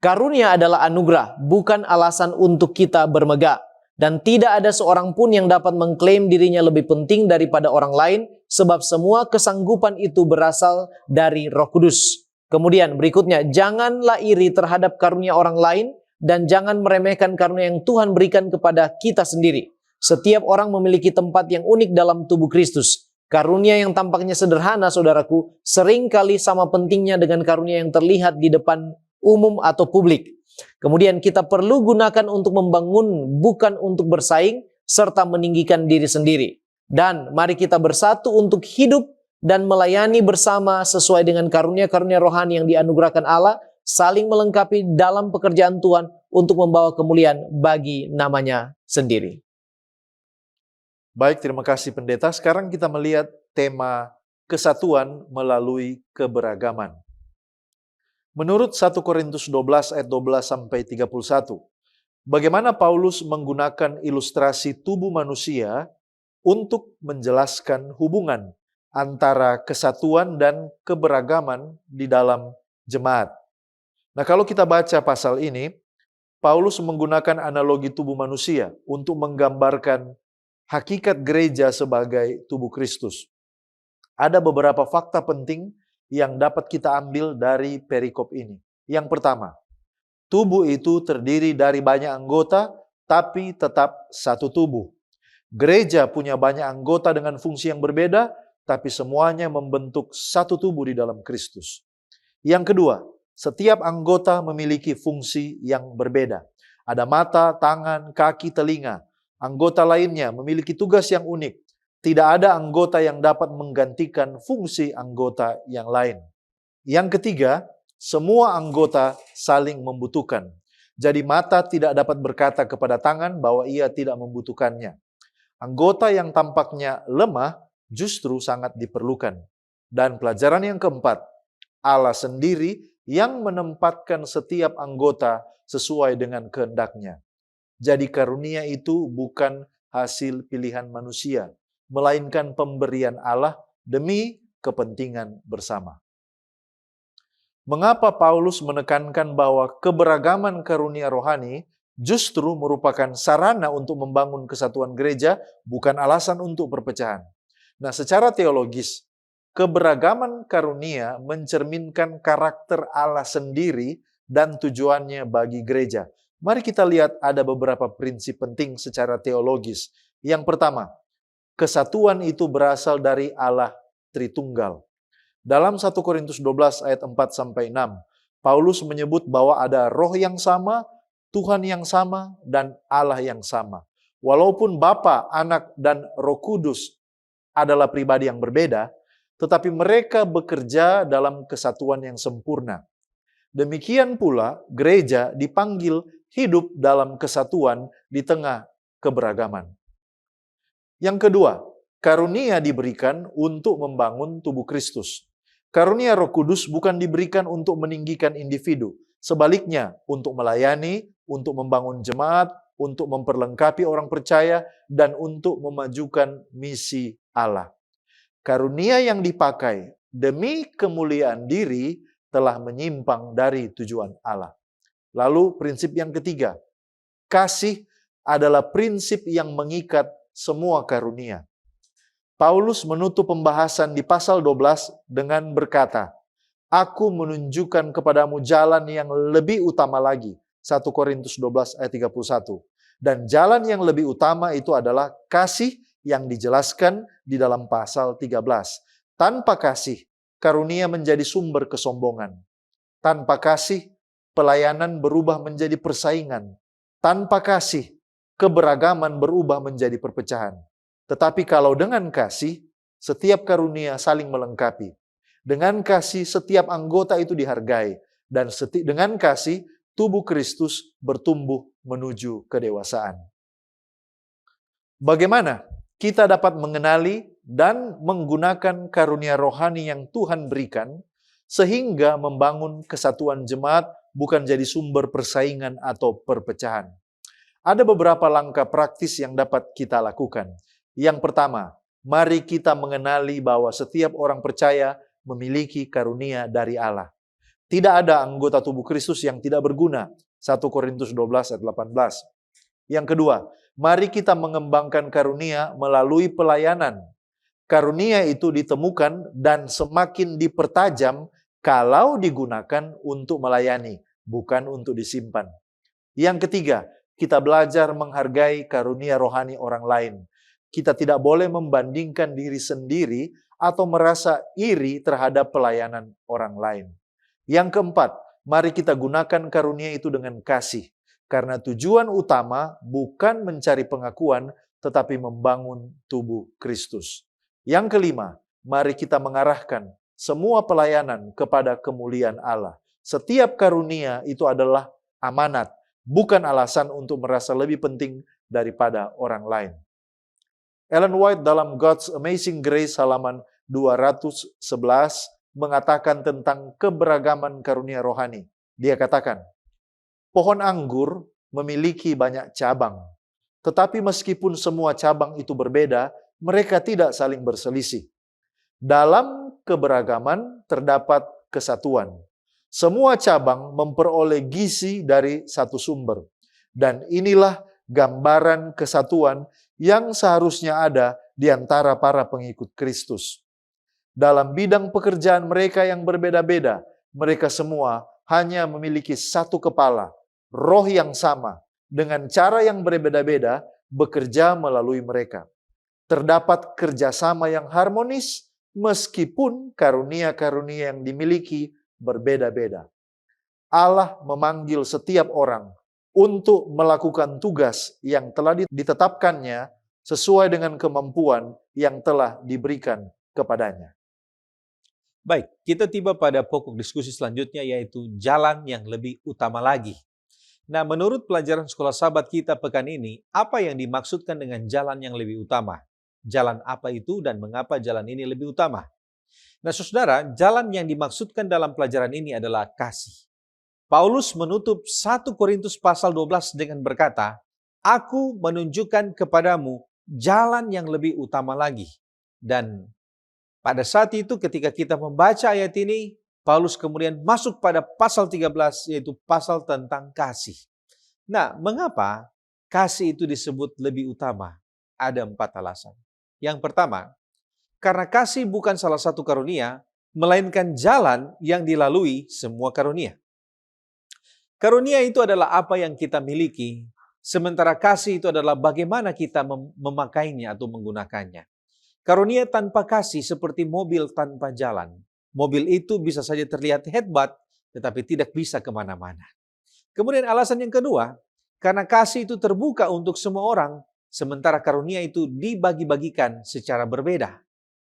Karunia adalah anugerah, bukan alasan untuk kita bermegah. Dan tidak ada seorang pun yang dapat mengklaim dirinya lebih penting daripada orang lain, sebab semua kesanggupan itu berasal dari Roh Kudus. Kemudian berikutnya, janganlah iri terhadap karunia orang lain, dan jangan meremehkan karunia yang Tuhan berikan kepada kita sendiri. Setiap orang memiliki tempat yang unik dalam tubuh Kristus. Karunia yang tampaknya sederhana, saudaraku, seringkali sama pentingnya dengan karunia yang terlihat di depan umum atau publik. Kemudian kita perlu gunakan untuk membangun, bukan untuk bersaing, serta meninggikan diri sendiri. Dan mari kita bersatu untuk hidup dan melayani bersama sesuai dengan karunia-karunia rohani yang dianugerahkan Allah, saling melengkapi dalam pekerjaan Tuhan untuk membawa kemuliaan bagi namanya sendiri. Baik, terima kasih pendeta. Sekarang kita melihat tema kesatuan melalui keberagaman. Menurut 1 Korintus 12 ayat 12 sampai 31, bagaimana Paulus menggunakan ilustrasi tubuh manusia untuk menjelaskan hubungan antara kesatuan dan keberagaman di dalam jemaat. Nah, kalau kita baca pasal ini, Paulus menggunakan analogi tubuh manusia untuk menggambarkan hakikat gereja sebagai tubuh Kristus. Ada beberapa fakta penting yang dapat kita ambil dari perikop ini. Yang pertama, tubuh itu terdiri dari banyak anggota, tapi tetap satu tubuh. Gereja punya banyak anggota dengan fungsi yang berbeda, tapi semuanya membentuk satu tubuh di dalam Kristus. Yang kedua, setiap anggota memiliki fungsi yang berbeda. Ada mata, tangan, kaki, telinga. Anggota lainnya memiliki tugas yang unik. Tidak ada anggota yang dapat menggantikan fungsi anggota yang lain. Yang ketiga, semua anggota saling membutuhkan. Jadi mata tidak dapat berkata kepada tangan bahwa ia tidak membutuhkannya. Anggota yang tampaknya lemah justru sangat diperlukan. Dan pelajaran yang keempat, Allah sendiri yang menempatkan setiap anggota sesuai dengan kehendaknya. Jadi karunia itu bukan hasil pilihan manusia, melainkan pemberian Allah demi kepentingan bersama. Mengapa Paulus menekankan bahwa keberagaman karunia rohani justru merupakan sarana untuk membangun kesatuan gereja, bukan alasan untuk perpecahan? Nah, secara teologis, keberagaman karunia mencerminkan karakter Allah sendiri dan tujuannya bagi gereja. Mari kita lihat ada beberapa prinsip penting secara teologis. Yang pertama, kesatuan itu berasal dari Allah Tritunggal. Dalam 1 Korintus 12 ayat 4-6, Paulus menyebut bahwa ada roh yang sama, Tuhan yang sama, dan Allah yang sama. Walaupun Bapa, Anak, dan Roh Kudus adalah pribadi yang berbeda, tetapi mereka bekerja dalam kesatuan yang sempurna. Demikian pula gereja dipanggil hidup dalam kesatuan di tengah keberagaman. Yang kedua, karunia diberikan untuk membangun tubuh Kristus. Karunia Roh Kudus bukan diberikan untuk meninggikan individu, sebaliknya untuk melayani, untuk membangun jemaat, untuk memperlengkapi orang percaya, dan untuk memajukan misi Allah. Karunia yang dipakai demi kemuliaan diri telah menyimpang dari tujuan Allah. Lalu prinsip yang ketiga, kasih adalah prinsip yang mengikat semua karunia. Paulus menutup pembahasan di pasal 12 dengan berkata, "Aku menunjukkan kepadamu jalan yang lebih utama lagi." 1 Korintus 12 ayat 31. Dan jalan yang lebih utama itu adalah kasih yang dijelaskan di dalam pasal 13. Tanpa kasih, karunia menjadi sumber kesombongan. Tanpa kasih, pelayanan berubah menjadi persaingan. Tanpa kasih, keberagaman berubah menjadi perpecahan. Tetapi kalau dengan kasih, setiap karunia saling melengkapi. Dengan kasih, setiap anggota itu dihargai. Dan dengan kasih, tubuh Kristus bertumbuh menuju kedewasaan. Bagaimana kita dapat mengenali dan menggunakan karunia rohani yang Tuhan berikan sehingga membangun kesatuan jemaat bukan jadi sumber persaingan atau perpecahan? Ada beberapa langkah praktis yang dapat kita lakukan. Yang pertama, mari kita mengenali bahwa setiap orang percaya memiliki karunia dari Allah. Tidak ada anggota tubuh Kristus yang tidak berguna. 1 Korintus 12 ayat 18. Yang kedua, mari kita mengembangkan karunia melalui pelayanan. Karunia itu ditemukan dan semakin dipertajam kalau digunakan untuk melayani, bukan untuk disimpan. Yang ketiga, kita belajar menghargai karunia rohani orang lain. Kita tidak boleh membandingkan diri sendiri atau merasa iri terhadap pelayanan orang lain. Yang keempat, mari kita gunakan karunia itu dengan kasih. Karena tujuan utama bukan mencari pengakuan, tetapi membangun tubuh Kristus. Yang kelima, mari kita mengarahkan semua pelayanan kepada kemuliaan Allah. Setiap karunia itu adalah amanat, bukan alasan untuk merasa lebih penting daripada orang lain. Ellen White dalam God's Amazing Grace halaman 211 mengatakan tentang keberagaman karunia rohani. Dia katakan, pohon anggur memiliki banyak cabang, tetapi meskipun semua cabang itu berbeda, mereka tidak saling berselisih. Dalam keberagaman terdapat kesatuan. Semua cabang memperoleh gizi dari satu sumber. Dan inilah gambaran kesatuan yang seharusnya ada di antara para pengikut Kristus. Dalam bidang pekerjaan mereka yang berbeda-beda, mereka semua hanya memiliki satu kepala, roh yang sama, dengan cara yang berbeda-beda, bekerja melalui mereka. Terdapat kerjasama yang harmonis, meskipun karunia-karunia yang dimiliki berbeda-beda. Allah memanggil setiap orang untuk melakukan tugas yang telah ditetapkannya sesuai dengan kemampuan yang telah diberikan kepadanya. Baik, kita tiba pada pokok diskusi selanjutnya, yaitu jalan yang lebih utama lagi. Nah, menurut pelajaran sekolah sahabat kita pekan ini, apa yang dimaksudkan dengan jalan yang lebih utama? Jalan apa itu dan mengapa jalan ini lebih utama? Nah, saudara, jalan yang dimaksudkan dalam pelajaran ini adalah kasih. Paulus menutup 1 Korintus pasal 12 dengan berkata, "Aku menunjukkan kepadamu jalan yang lebih utama lagi." Dan pada saat itu ketika kita membaca ayat ini, Paulus kemudian masuk pada pasal 13, yaitu pasal tentang kasih. Nah, mengapa kasih itu disebut lebih utama? Ada 4 alasan. Yang pertama, karena kasih bukan salah satu karunia, melainkan jalan yang dilalui semua karunia. Karunia itu adalah apa yang kita miliki, sementara kasih itu adalah bagaimana kita memakainya atau menggunakannya. Karunia tanpa kasih seperti mobil tanpa jalan. Mobil itu bisa saja terlihat hebat, tetapi tidak bisa kemana-mana. Kemudian alasan yang kedua, karena kasih itu terbuka untuk semua orang, sementara karunia itu dibagi-bagikan secara berbeda.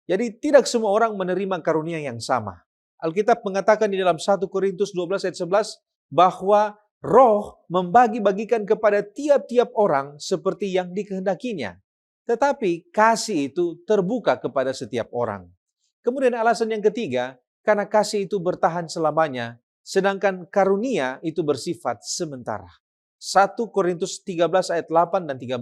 Jadi tidak semua orang menerima karunia yang sama. Alkitab mengatakan di dalam 1 Korintus 12 ayat 11, bahwa Roh membagi-bagikan kepada tiap-tiap orang seperti yang dikehendakinya. Tetapi kasih itu terbuka kepada setiap orang. Kemudian alasan yang ketiga, karena kasih itu bertahan selamanya, sedangkan karunia itu bersifat sementara. 1 Korintus 13 ayat 8 dan 13,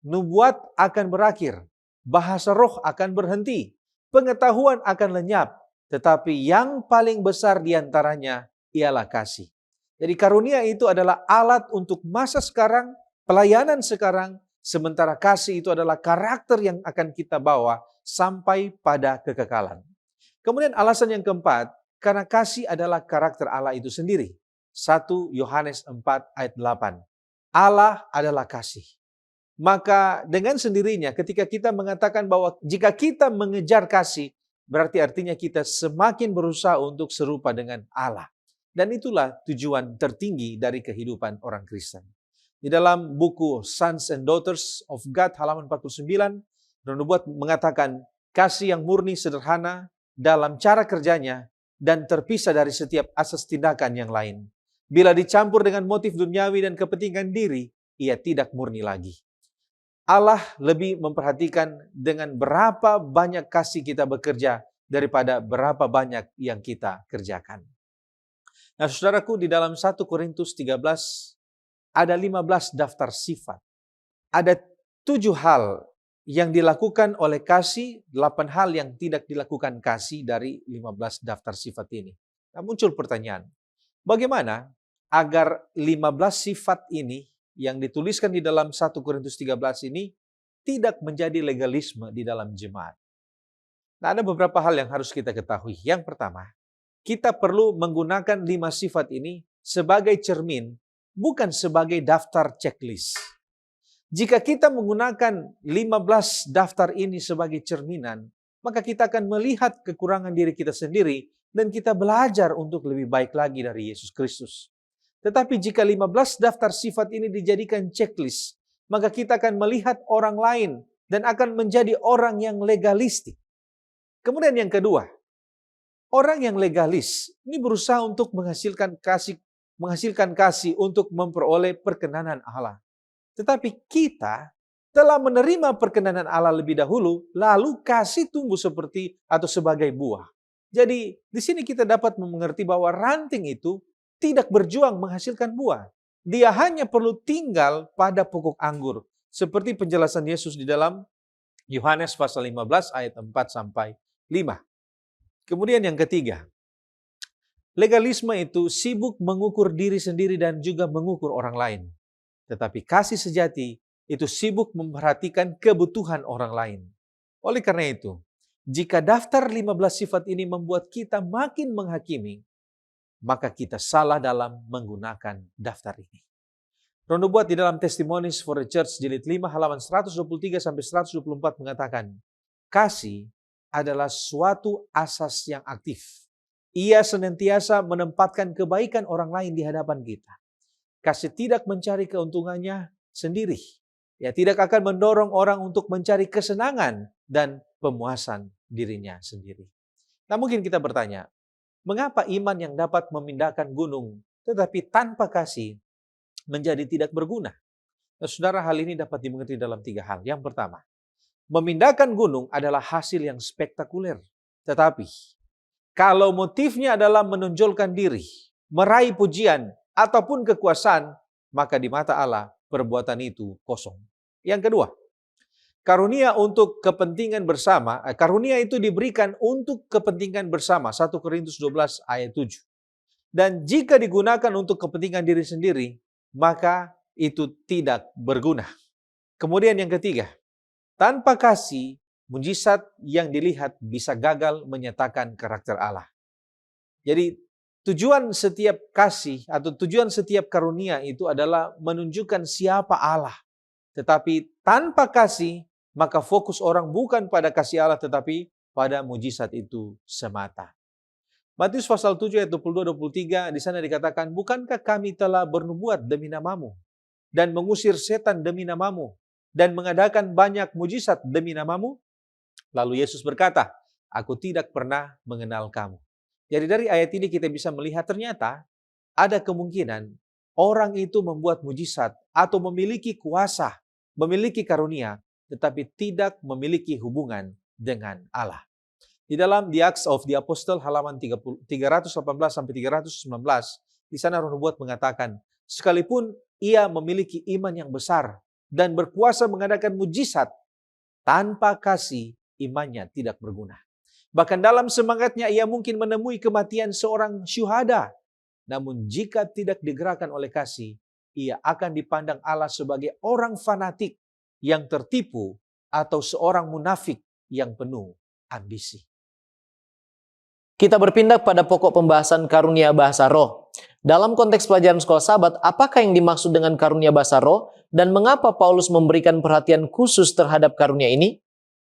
nubuat akan berakhir, bahasa roh akan berhenti, pengetahuan akan lenyap, tetapi yang paling besar diantaranya ialah kasih. Jadi karunia itu adalah alat untuk masa sekarang, pelayanan sekarang, sementara kasih itu adalah karakter yang akan kita bawa sampai pada kekekalan. Kemudian alasan yang keempat, karena kasih adalah karakter Allah itu sendiri. 1 Yohanes 4 ayat 8. Allah adalah kasih. Maka dengan sendirinya ketika kita mengatakan bahwa jika kita mengejar kasih, berarti artinya kita semakin berusaha untuk serupa dengan Allah. Dan itulah tujuan tertinggi dari kehidupan orang Kristen. Di dalam buku Sons and Daughters of God halaman 49, Roh Nubuat mengatakan kasih yang murni sederhana dalam cara kerjanya dan terpisah dari setiap asas tindakan yang lain. Bila dicampur dengan motif duniawi dan kepentingan diri, ia tidak murni lagi. Allah lebih memperhatikan dengan berapa banyak kasih kita bekerja daripada berapa banyak yang kita kerjakan. Nah, saudaraku, di dalam 1 Korintus 13 ada 15 daftar sifat. Ada 7 hal yang dilakukan oleh kasih, 8 hal yang tidak dilakukan kasih dari 15 daftar sifat ini. Nah, muncul pertanyaan, bagaimana agar 15 sifat ini yang dituliskan di dalam 1 Korintus 13 ini tidak menjadi legalisme di dalam jemaat? Nah, ada beberapa hal yang harus kita ketahui. Yang pertama, kita perlu menggunakan 5 sifat ini sebagai cermin, bukan sebagai daftar checklist. Jika kita menggunakan 15 daftar ini sebagai cerminan, maka kita akan melihat kekurangan diri kita sendiri dan kita belajar untuk lebih baik lagi dari Yesus Kristus. Tetapi jika 15 daftar sifat ini dijadikan checklist, maka kita akan melihat orang lain dan akan menjadi orang yang legalistik. Kemudian yang kedua, orang yang legalis ini berusaha untuk menghasilkan kasih untuk memperoleh perkenanan Allah. Tetapi kita telah menerima perkenanan Allah lebih dahulu, lalu kasih tumbuh seperti atau sebagai buah. Jadi di sini kita dapat mengerti bahwa ranting itu tidak berjuang menghasilkan buah. Dia hanya perlu tinggal pada pokok anggur. Seperti penjelasan Yesus di dalam Yohanes pasal 15 ayat 4 sampai 5. Kemudian yang ketiga, legalisme itu sibuk mengukur diri sendiri dan juga mengukur orang lain. Tetapi kasih sejati itu sibuk memperhatikan kebutuhan orang lain. Oleh karena itu, jika daftar 15 sifat ini membuat kita makin menghakimi, maka kita salah dalam menggunakan daftar ini. Roh Nubuat di dalam Testimonies for the Church jilid 5 halaman 123 sampai 124 mengatakan, kasih adalah suatu asas yang aktif. Ia senantiasa menempatkan kebaikan orang lain di hadapan kita. Kasih tidak mencari keuntungannya sendiri. Ia tidak akan mendorong orang untuk mencari kesenangan dan pemuasan dirinya sendiri. Nah, mungkin kita bertanya, mengapa iman yang dapat memindahkan gunung tetapi tanpa kasih menjadi tidak berguna? Nah, saudara, hal ini dapat dimengerti dalam 3 hal. Yang pertama, memindahkan gunung adalah hasil yang spektakuler. Tetapi, kalau motifnya adalah menonjolkan diri, meraih pujian, ataupun kekuasaan, maka di mata Allah perbuatan itu kosong. Yang kedua, karunia untuk kepentingan bersama, karunia itu diberikan untuk kepentingan bersama, 1 Korintus 12 ayat 7. Dan jika digunakan untuk kepentingan diri sendiri, maka itu tidak berguna. Kemudian yang ketiga, tanpa kasih, mujizat yang dilihat bisa gagal menyatakan karakter Allah. Jadi tujuan setiap kasih atau tujuan setiap karunia itu adalah menunjukkan siapa Allah. Tetapi tanpa kasih, maka fokus orang bukan pada kasih Allah tetapi pada mujizat itu semata. Matius pasal 7 ayat 22-23 di sana dikatakan, bukankah kami telah bernubuat demi namamu dan mengusir setan demi namamu dan mengadakan banyak mujizat demi namamu? Lalu Yesus berkata, aku tidak pernah mengenal kamu. Jadi dari ayat ini kita bisa melihat ternyata ada kemungkinan orang itu membuat mujizat atau memiliki kuasa, memiliki karunia, tetapi tidak memiliki hubungan dengan Allah. Di dalam The Acts of the Apostle halaman 318 sampai 319, di sana Roh Nubuat mengatakan, sekalipun ia memiliki iman yang besar dan berkuasa mengadakan mujizat, tanpa kasih imannya tidak berguna. Bahkan dalam semangatnya ia mungkin menemui kematian seorang syuhada. Namun jika tidak digerakkan oleh kasih, ia akan dipandang Allah sebagai orang fanatik yang tertipu atau seorang munafik yang penuh ambisi. Kita berpindah pada pokok pembahasan karunia bahasa roh. Dalam konteks pelajaran sekolah Sabat, apakah yang dimaksud dengan karunia bahasa roh dan mengapa Paulus memberikan perhatian khusus terhadap karunia ini?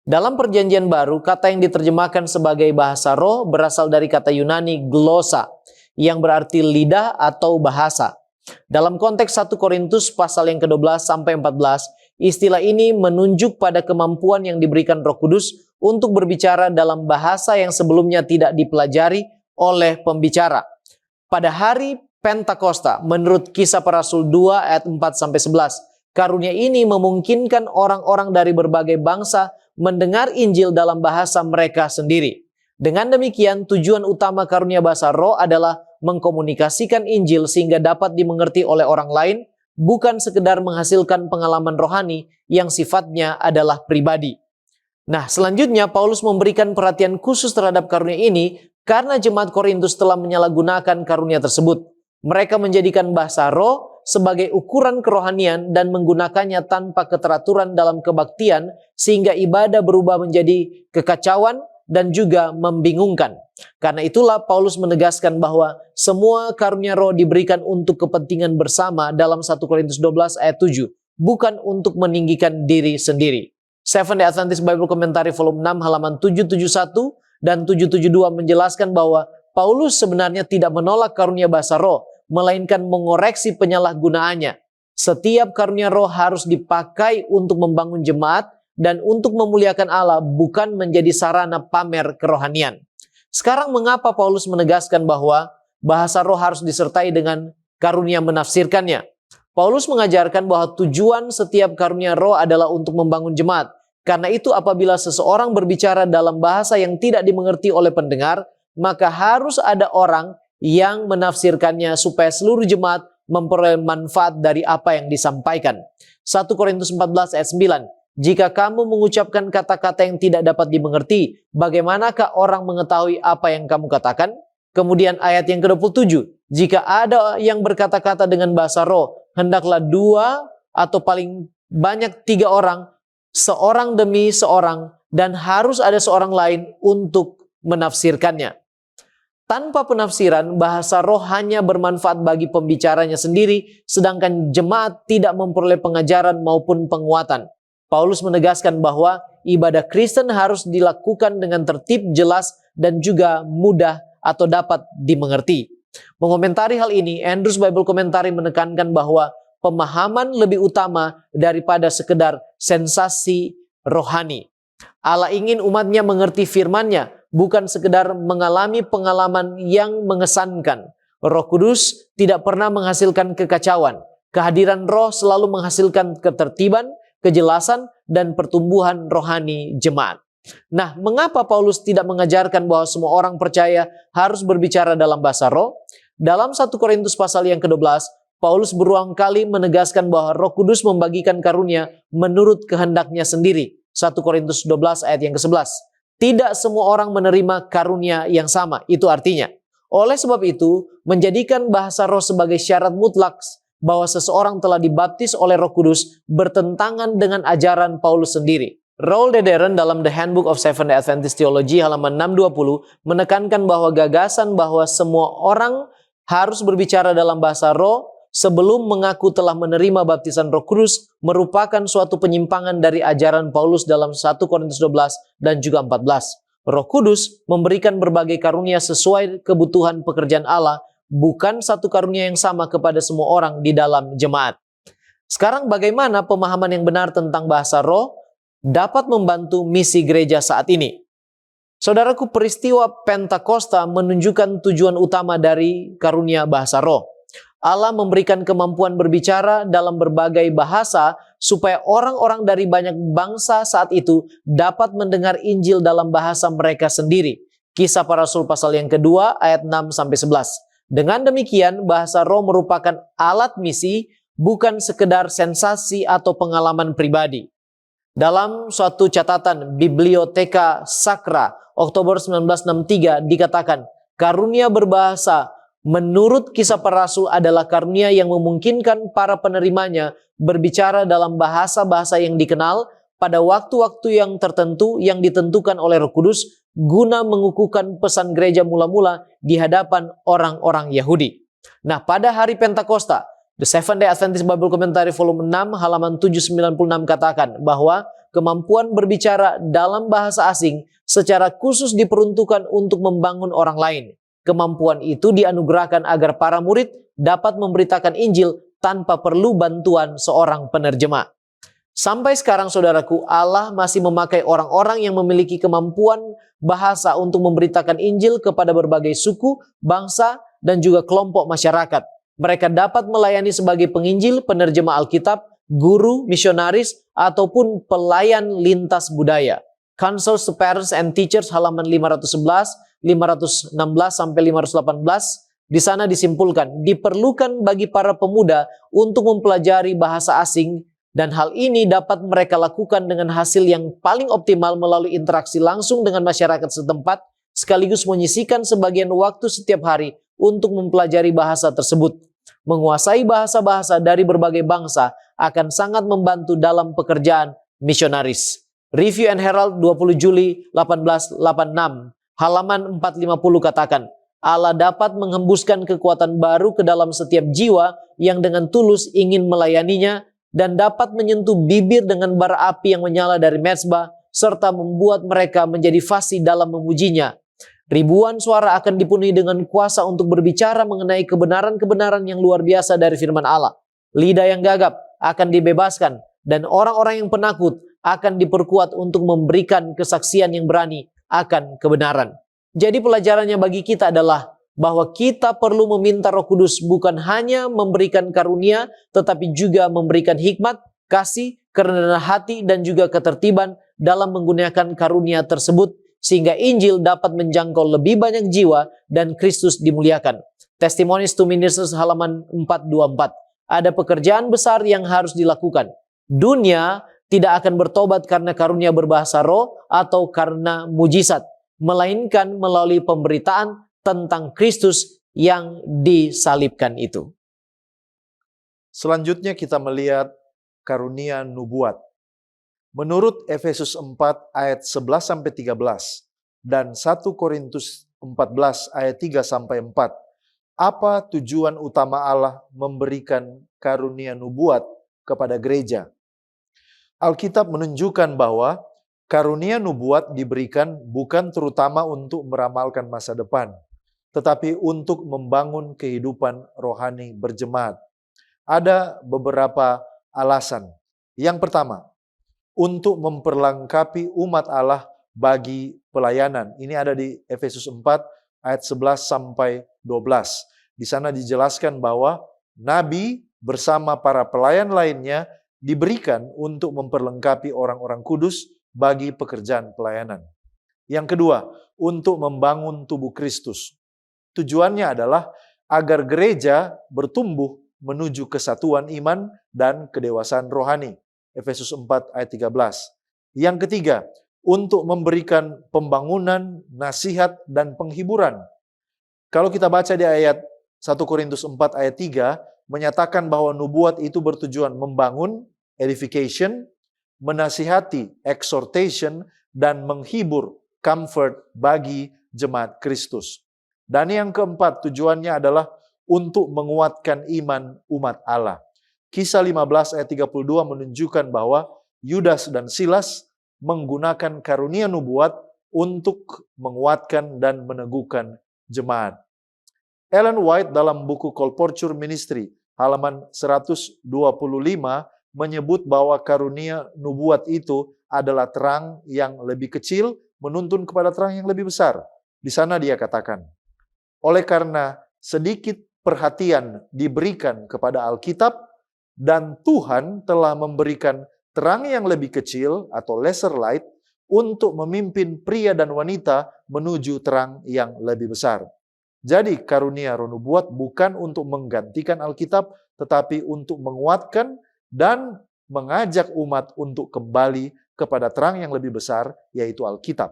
Dalam Perjanjian Baru, kata yang diterjemahkan sebagai bahasa roh berasal dari kata Yunani glosa, yang berarti lidah atau bahasa. Dalam konteks 1 Korintus pasal yang ke-12 sampai 14, istilah ini menunjuk pada kemampuan yang diberikan Roh Kudus untuk berbicara dalam bahasa yang sebelumnya tidak dipelajari oleh pembicara. Pada hari Pentakosta, menurut Kisah Para Rasul 2 ayat 4 sampai 11, karunia ini memungkinkan orang-orang dari berbagai bangsa mendengar Injil dalam bahasa mereka sendiri. Dengan demikian, tujuan utama karunia bahasa roh adalah mengkomunikasikan Injil sehingga dapat dimengerti oleh orang lain, bukan sekedar menghasilkan pengalaman rohani yang sifatnya adalah pribadi. Nah, selanjutnya Paulus memberikan perhatian khusus terhadap karunia ini karena jemaat Korintus telah menyalahgunakan karunia tersebut. Mereka menjadikan bahasa roh sebagai ukuran kerohanian dan menggunakannya tanpa keteraturan dalam kebaktian sehingga ibadah berubah menjadi kekacauan dan juga membingungkan. Karena itulah Paulus menegaskan bahwa semua karunia roh diberikan untuk kepentingan bersama dalam 1 Korintus 12 ayat 7, bukan untuk meninggikan diri sendiri. Seventh-day Adventist Bible Commentary volume 6 halaman 771 dan 772 menjelaskan bahwa Paulus sebenarnya tidak menolak karunia bahasa roh, melainkan mengoreksi penyalahgunaannya. Setiap karunia roh harus dipakai untuk membangun jemaat dan untuk memuliakan Allah, bukan menjadi sarana pamer kerohanian. Sekarang mengapa Paulus menegaskan bahwa bahasa roh harus disertai dengan karunia menafsirkannya? Paulus mengajarkan bahwa tujuan setiap karunia roh adalah untuk membangun jemaat. Karena itu apabila seseorang berbicara dalam bahasa yang tidak dimengerti oleh pendengar, maka harus ada orang yang menafsirkannya supaya seluruh jemaat memperoleh manfaat dari apa yang disampaikan. 1 Korintus 14 ayat 9. Jika kamu mengucapkan kata-kata yang tidak dapat dimengerti, bagaimanakah orang mengetahui apa yang kamu katakan? Kemudian ayat yang ke-27. Jika ada yang berkata-kata dengan bahasa roh, hendaklah 2 atau paling banyak 3 orang, seorang demi seorang, dan harus ada seorang lain untuk menafsirkannya. Tanpa penafsiran, bahasa roh hanya bermanfaat bagi pembicaranya sendiri, sedangkan jemaat tidak memperoleh pengajaran maupun penguatan. Paulus menegaskan bahwa ibadah Kristen harus dilakukan dengan tertib, jelas, dan juga mudah atau dapat dimengerti. Mengomentari hal ini, Andrews Bible Commentary menekankan bahwa pemahaman lebih utama daripada sekedar sensasi rohani. Allah ingin umatnya mengerti firman-Nya, bukan sekedar mengalami pengalaman yang mengesankan. Roh Kudus tidak pernah menghasilkan kekacauan. Kehadiran roh selalu menghasilkan ketertiban, kejelasan, dan pertumbuhan rohani jemaat. Nah, mengapa Paulus tidak mengajarkan bahwa semua orang percaya harus berbicara dalam bahasa roh? Dalam 1 Korintus pasal yang ke-12, Paulus berulang kali menegaskan bahwa Roh Kudus membagikan karunia menurut kehendaknya sendiri. 1 Korintus 12 ayat yang ke-11. Tidak semua orang menerima karunia yang sama. Itu artinya, oleh sebab itu, menjadikan bahasa roh sebagai syarat mutlak bahwa seseorang telah dibaptis oleh Roh Kudus bertentangan dengan ajaran Paulus sendiri. Raul Dederen dalam The Handbook of Seventh-day Adventist Theology halaman 620 menekankan bahwa gagasan bahwa semua orang harus berbicara dalam bahasa roh sebelum mengaku telah menerima baptisan Roh Kudus merupakan suatu penyimpangan dari ajaran Paulus dalam 1 Korintus 12 dan juga 14. Roh Kudus memberikan berbagai karunia sesuai kebutuhan pekerjaan Allah, bukan satu karunia yang sama kepada semua orang di dalam jemaat. Sekarang bagaimana pemahaman yang benar tentang bahasa roh dapat membantu misi gereja saat ini? Saudaraku, peristiwa Pentakosta menunjukkan tujuan utama dari karunia bahasa roh. Allah memberikan kemampuan berbicara dalam berbagai bahasa supaya orang-orang dari banyak bangsa saat itu dapat mendengar Injil dalam bahasa mereka sendiri. Kisah Para Rasul pasal yang kedua ayat 6-11. Dengan demikian, bahasa roh merupakan alat misi, bukan sekedar sensasi atau pengalaman pribadi. Dalam suatu catatan Biblioteka Sakra Oktober 1963 dikatakan, karunia berbahasa Menurut Kisah Para Rasul adalah karunia yang memungkinkan para penerimanya berbicara dalam bahasa-bahasa yang dikenal pada waktu-waktu yang tertentu yang ditentukan oleh Roh Kudus guna mengukuhkan pesan gereja mula-mula di hadapan orang-orang Yahudi. Nah, pada hari Pentakosta, The Seventh Day Adventist Bible Commentary volume 6 halaman 796 katakan bahwa kemampuan berbicara dalam bahasa asing secara khusus diperuntukkan untuk membangun orang lain. Kemampuan itu dianugerahkan agar para murid dapat memberitakan Injil tanpa perlu bantuan seorang penerjemah. Sampai sekarang saudaraku, Allah masih memakai orang-orang yang memiliki kemampuan bahasa untuk memberitakan Injil kepada berbagai suku, bangsa, dan juga kelompok masyarakat. Mereka dapat melayani sebagai penginjil, penerjemah Alkitab, guru, misionaris, ataupun pelayan lintas budaya. Counsels to Parents and Teachers halaman 511, 516 sampai 518. Di sana disimpulkan, diperlukan bagi para pemuda untuk mempelajari bahasa asing dan hal ini dapat mereka lakukan dengan hasil yang paling optimal melalui interaksi langsung dengan masyarakat setempat, sekaligus menyisihkan sebagian waktu setiap hari untuk mempelajari bahasa tersebut. Menguasai bahasa-bahasa dari berbagai bangsa akan sangat membantu dalam pekerjaan misionaris. Review and Herald 20 Juli 1886, halaman 450 katakan, Allah dapat menghembuskan kekuatan baru ke dalam setiap jiwa yang dengan tulus ingin melayaninya dan dapat menyentuh bibir dengan bara api yang menyala dari mezbah serta membuat mereka menjadi fasih dalam memujinya. Ribuan suara akan dipenuhi dengan kuasa untuk berbicara mengenai kebenaran-kebenaran yang luar biasa dari firman Allah. Lidah yang gagap akan dibebaskan dan orang-orang yang penakut akan diperkuat untuk memberikan kesaksian yang berani akan kebenaran. Jadi pelajarannya bagi kita adalah bahwa kita perlu meminta Roh Kudus bukan hanya memberikan karunia, tetapi juga memberikan hikmat, kasih, kerendahan hati, dan juga ketertiban dalam menggunakan karunia tersebut, sehingga Injil dapat menjangkau lebih banyak jiwa dan Kristus dimuliakan. Testimonies to Ministers halaman 424. Ada pekerjaan besar yang harus dilakukan. Dunia tidak akan bertobat karena karunia berbahasa roh atau karena mujizat, melainkan melalui pemberitaan tentang Kristus yang disalibkan itu. Selanjutnya kita melihat karunia nubuat. Menurut Efesus 4 ayat 11-13 dan 1 Korintus 14 ayat 3-4, apa tujuan utama Allah memberikan karunia nubuat kepada gereja? Alkitab menunjukkan bahwa karunia nubuat diberikan bukan terutama untuk meramalkan masa depan, tetapi untuk membangun kehidupan rohani berjemaat. Ada beberapa alasan. Yang pertama, untuk memperlengkapi umat Allah bagi pelayanan. Ini ada di Efesus 4 ayat 11-12. Di sana dijelaskan bahwa nabi bersama para pelayan lainnya diberikan untuk memperlengkapi orang-orang kudus bagi pekerjaan pelayanan. Yang kedua, untuk membangun tubuh Kristus. Tujuannya adalah agar gereja bertumbuh menuju kesatuan iman dan kedewasaan rohani. Efesus 4 ayat 13. Yang ketiga, untuk memberikan pembangunan, nasihat, dan penghiburan. Kalau kita baca di ayat 1 Korintus 4 ayat 3, menyatakan bahwa nubuat itu bertujuan membangun, edification, menasihati, exhortation, dan menghibur, comfort, bagi jemaat Kristus. Dan yang keempat, tujuannya adalah untuk menguatkan iman umat Allah. Kisah 15 ayat 32 menunjukkan bahwa Yudas dan Silas menggunakan karunia nubuat untuk menguatkan dan meneguhkan jemaat. Ellen White dalam buku Colporture Ministry halaman 125 menyebut bahwa karunia nubuat itu adalah terang yang lebih kecil menuntun kepada terang yang lebih besar. Di sana dia katakan, oleh karena sedikit perhatian diberikan kepada Alkitab dan Tuhan telah memberikan terang yang lebih kecil atau lesser light untuk memimpin pria dan wanita menuju terang yang lebih besar. Jadi karunia roh nubuat bukan untuk menggantikan Alkitab, tetapi untuk menguatkan dan mengajak umat untuk kembali kepada terang yang lebih besar, yaitu Alkitab.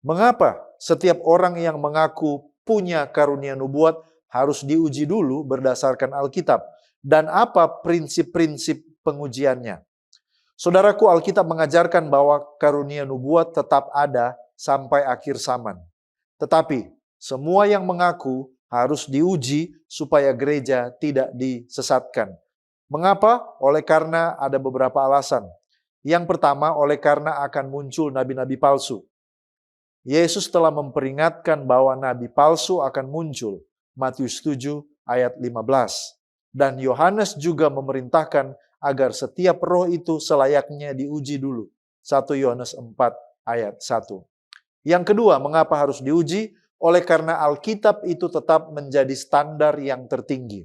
Mengapa setiap orang yang mengaku punya karunia nubuat harus diuji dulu berdasarkan Alkitab. Dan apa prinsip-prinsip pengujiannya? Saudaraku, Alkitab mengajarkan bahwa karunia nubuat tetap ada sampai akhir zaman. Tetapi semua yang mengaku harus diuji supaya gereja tidak disesatkan. Mengapa? Oleh karena ada beberapa alasan. Yang pertama, oleh karena akan muncul nabi-nabi palsu. Yesus telah memperingatkan bahwa nabi palsu akan muncul. Matius 7 ayat 15. Dan Yohanes juga memerintahkan agar setiap roh itu selayaknya diuji dulu. 1 Yohanes 4 ayat 1. Yang kedua, mengapa harus diuji? Oleh karena Alkitab itu tetap menjadi standar yang tertinggi.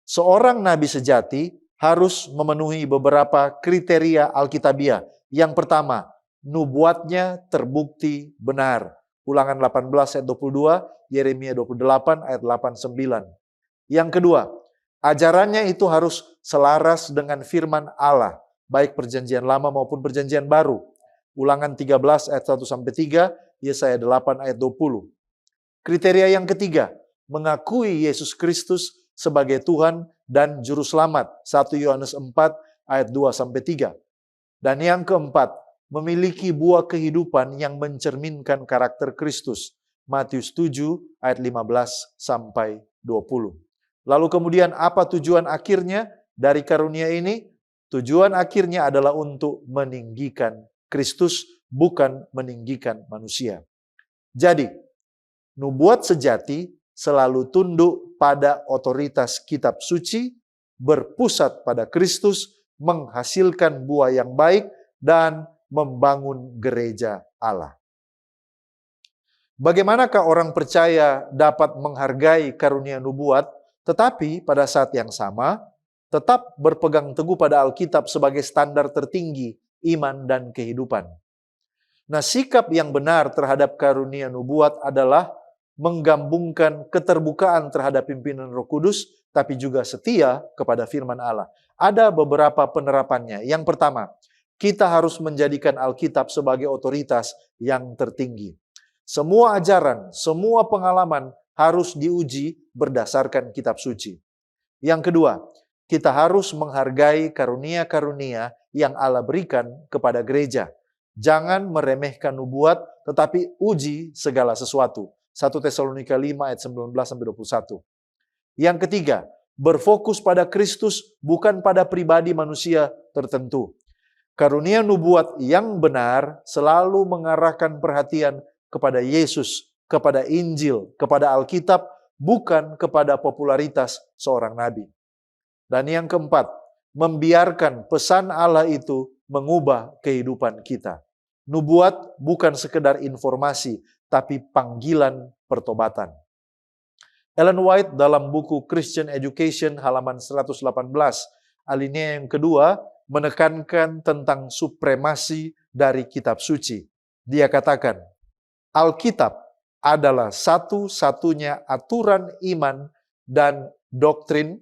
Seorang nabi sejati harus memenuhi beberapa kriteria Alkitabiah. Yang pertama, nubuatnya terbukti benar. Ulangan 18 ayat 22, Yeremia 28 ayat 89. Yang kedua, ajarannya itu harus selaras dengan firman Allah, baik perjanjian lama maupun perjanjian baru. Ulangan 13 ayat 1-3, Yesaya 8 ayat 20. Kriteria yang ketiga, mengakui Yesus Kristus sebagai Tuhan dan Juru Selamat. 1 Yohanes 4 ayat 2-3. Dan yang keempat, memiliki buah kehidupan yang mencerminkan karakter Kristus. Matius 7 ayat 15-20. Lalu kemudian apa tujuan akhirnya dari karunia ini? Tujuan akhirnya adalah untuk meninggikan Kristus, bukan meninggikan manusia. Jadi, nubuat sejati selalu tunduk pada otoritas kitab suci, berpusat pada Kristus, menghasilkan buah yang baik, dan membangun gereja Allah. Bagaimanakah orang percaya dapat menghargai karunia nubuat, tetapi pada saat yang sama, tetap berpegang teguh pada Alkitab sebagai standar tertinggi iman dan kehidupan? Nah, sikap yang benar terhadap karunia nubuat adalah menggabungkan keterbukaan terhadap pimpinan Roh Kudus, tapi juga setia kepada firman Allah. Ada beberapa penerapannya. Yang pertama, kita harus menjadikan Alkitab sebagai otoritas yang tertinggi. Semua ajaran, semua pengalaman harus diuji berdasarkan kitab suci. Yang kedua, kita harus menghargai karunia-karunia yang Allah berikan kepada gereja. Jangan meremehkan nubuat, tetapi uji segala sesuatu. 1 Tesalonika 5 ayat 19-21. Yang ketiga, berfokus pada Kristus, bukan pada pribadi manusia tertentu. Karunia nubuat yang benar selalu mengarahkan perhatian kepada Yesus, kepada Injil, kepada Alkitab, bukan kepada popularitas seorang nabi. Dan yang keempat, membiarkan pesan Allah itu mengubah kehidupan kita. Nubuat bukan sekedar informasi, tapi panggilan pertobatan. Ellen White dalam buku Christian Education halaman 118, alinea yang kedua, menekankan tentang supremasi dari kitab suci. Dia katakan, Alkitab adalah satu-satunya aturan iman dan doktrin,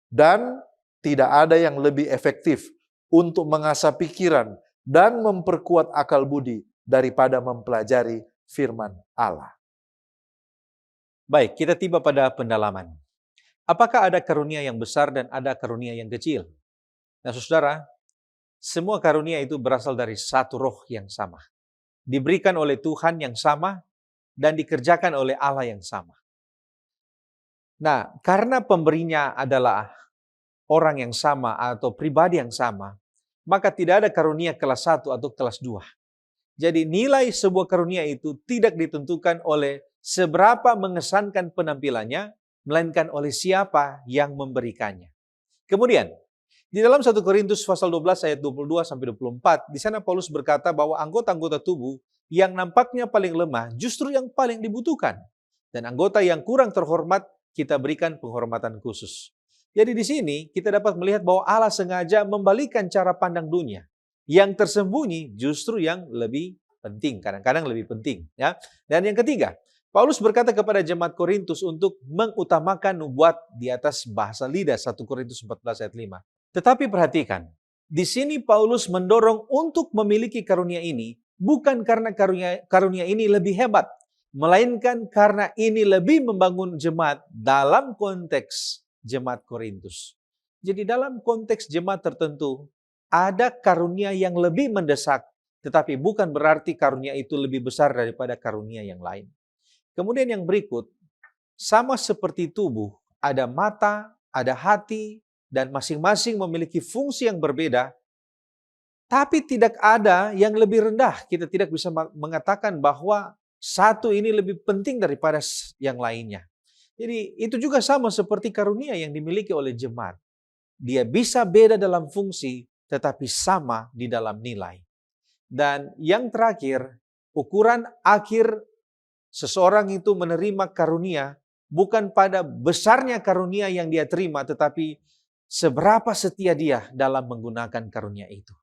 dan tidak ada yang lebih efektif untuk mengasah pikiran dan memperkuat akal budi daripada mempelajari firman Allah. Baik, kita tiba pada pendalaman. Apakah ada karunia yang besar dan ada karunia yang kecil? Nah, saudara, semua karunia itu berasal dari satu roh yang sama. Diberikan oleh Tuhan yang sama dan dikerjakan oleh Allah yang sama. Nah, karena pemberinya adalah orang yang sama atau pribadi yang sama, maka tidak ada karunia kelas 1 atau kelas 2. Jadi nilai sebuah karunia itu tidak ditentukan oleh seberapa mengesankan penampilannya, melainkan oleh siapa yang memberikannya. Kemudian, di dalam 1 Korintus pasal 12 ayat 22-24, di sana Paulus berkata bahwa anggota-anggota tubuh yang nampaknya paling lemah justru yang paling dibutuhkan. Dan anggota yang kurang terhormat kita berikan penghormatan khusus. Jadi di sini kita dapat melihat bahwa Allah sengaja membalikkan cara pandang dunia. Yang tersembunyi justru yang lebih penting, kadang-kadang lebih penting. Ya. Dan yang ketiga, Paulus berkata kepada jemaat Korintus untuk mengutamakan nubuat di atas bahasa lidah, 1 Korintus 14 ayat 5. Tetapi perhatikan, di sini Paulus mendorong untuk memiliki karunia ini bukan karena karunia ini lebih hebat, melainkan karena ini lebih membangun jemaat dalam konteks jemaat Korintus. Jadi dalam konteks jemaat tertentu, ada karunia yang lebih mendesak, tetapi bukan berarti karunia itu lebih besar daripada karunia yang lain. Kemudian yang berikut, sama seperti tubuh, ada mata, ada hati, dan masing-masing memiliki fungsi yang berbeda, tapi tidak ada yang lebih rendah. Kita tidak bisa mengatakan bahwa satu ini lebih penting daripada yang lainnya. Jadi itu juga sama seperti karunia yang dimiliki oleh jemaat. Dia bisa beda dalam fungsi, tetapi sama di dalam nilai. Dan yang terakhir, ukuran akhir seseorang itu menerima karunia bukan pada besarnya karunia yang dia terima, tetapi seberapa setia dia dalam menggunakan karunia itu.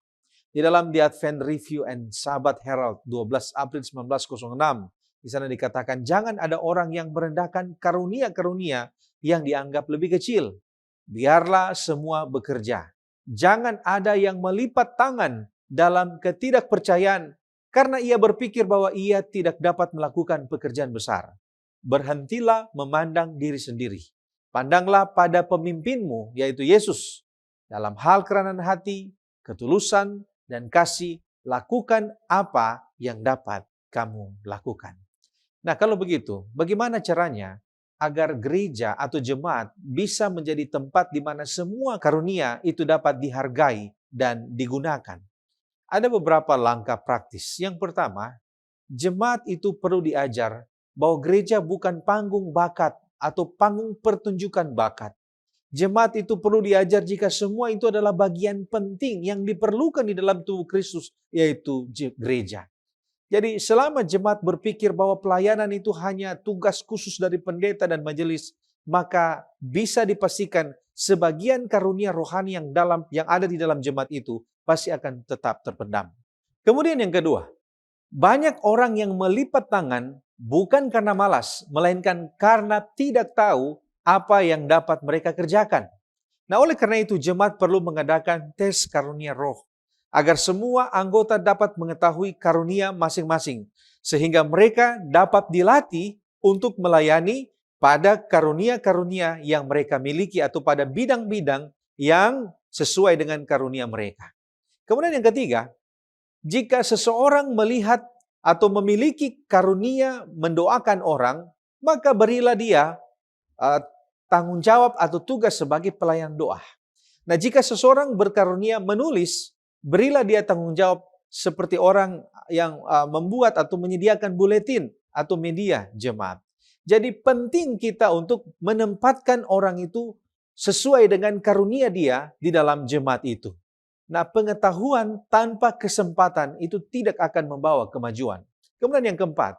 Di dalam The Advent Review and Sabbath Herald 12 April 1906, di sana dikatakan, jangan ada orang yang merendahkan karunia-karunia yang dianggap lebih kecil. Biarlah semua bekerja. Jangan ada yang melipat tangan dalam ketidakpercayaan karena ia berpikir bahwa ia tidak dapat melakukan pekerjaan besar. Berhentilah memandang diri sendiri. Pandanglah pada pemimpinmu, yaitu Yesus. Dalam hal kerelaan hati, ketulusan, dan kasih, lakukan apa yang dapat kamu lakukan. Nah, kalau begitu, bagaimana caranya agar gereja atau jemaat bisa menjadi tempat di mana semua karunia itu dapat dihargai dan digunakan? Ada beberapa langkah praktis. Yang pertama, jemaat itu perlu diajar bahwa gereja bukan panggung bakat atau panggung pertunjukan bakat. Jemaat itu perlu diajar jika semua itu adalah bagian penting yang diperlukan di dalam tubuh Kristus, yaitu gereja. Jadi selama jemaat berpikir bahwa pelayanan itu hanya tugas khusus dari pendeta dan majelis, maka bisa dipastikan sebagian karunia rohani yang ada di dalam jemaat itu pasti akan tetap terpendam. Kemudian yang kedua, banyak orang yang melipat tangan bukan karena malas, melainkan karena tidak tahu apa yang dapat mereka kerjakan. Nah, oleh karena itu jemaat perlu mengadakan tes karunia roh, agar semua anggota dapat mengetahui karunia masing-masing, sehingga mereka dapat dilatih untuk melayani pada karunia-karunia yang mereka miliki atau pada bidang-bidang yang sesuai dengan karunia mereka. Kemudian yang ketiga, jika seseorang melihat atau memiliki karunia mendoakan orang, maka berilah dia tanggung jawab atau tugas sebagai pelayan doa. Nah, jika seseorang berkarunia menulis, berilah dia tanggung jawab seperti orang yang membuat atau menyediakan buletin atau media jemaat. Jadi penting kita untuk menempatkan orang itu sesuai dengan karunia dia di dalam jemaat itu. Nah, pengetahuan tanpa kesempatan itu tidak akan membawa kemajuan. Kemudian yang keempat,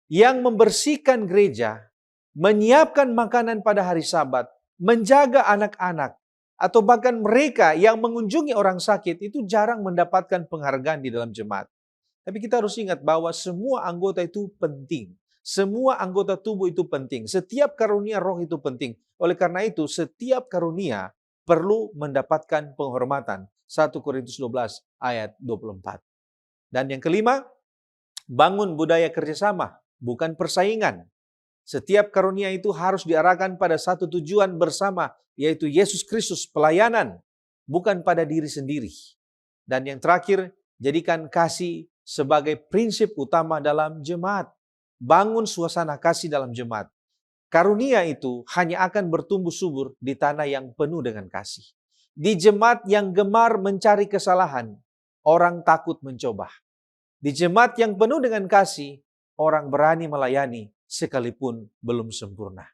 yang membersihkan gereja, menyiapkan makanan pada hari Sabat, menjaga anak-anak, atau bahkan mereka yang mengunjungi orang sakit itu jarang mendapatkan penghargaan di dalam jemaat. Tapi kita harus ingat bahwa semua anggota itu penting. Semua anggota tubuh itu penting. Setiap karunia roh itu penting. Oleh karena itu, setiap karunia perlu mendapatkan penghormatan. 1 Korintus 12 ayat 24. Dan yang kelima, bangun budaya kerjasama, bukan persaingan. Setiap karunia itu harus diarahkan pada satu tujuan bersama, yaitu Yesus Kristus, pelayanan, bukan pada diri sendiri. Dan yang terakhir, jadikan kasih sebagai prinsip utama dalam jemaat. Bangun suasana kasih dalam jemaat. Karunia itu hanya akan bertumbuh subur di tanah yang penuh dengan kasih. Di jemaat yang gemar mencari kesalahan, orang takut mencoba. Di jemaat yang penuh dengan kasih, orang berani melayani sekalipun belum sempurna.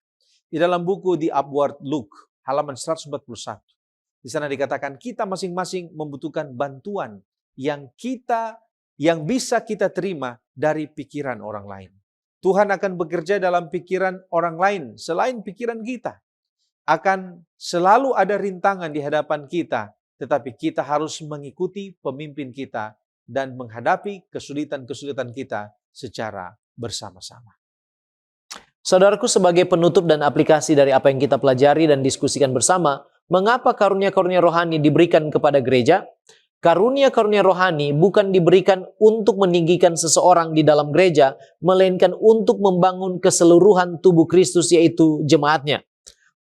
Di dalam buku The Upward Look, halaman 141, di sana dikatakan kita masing-masing membutuhkan bantuan yang bisa kita terima dari pikiran orang lain. Tuhan akan bekerja dalam pikiran orang lain selain pikiran kita. Akan selalu ada rintangan di hadapan kita, tetapi kita harus mengikuti pemimpin kita dan menghadapi kesulitan-kesulitan kita secara bersama-sama. Saudaraku, sebagai penutup dan aplikasi dari apa yang kita pelajari dan diskusikan bersama, mengapa karunia-karunia rohani diberikan kepada gereja? Karunia-karunia rohani bukan diberikan untuk meninggikan seseorang di dalam gereja, melainkan untuk membangun keseluruhan tubuh Kristus, yaitu jemaatnya.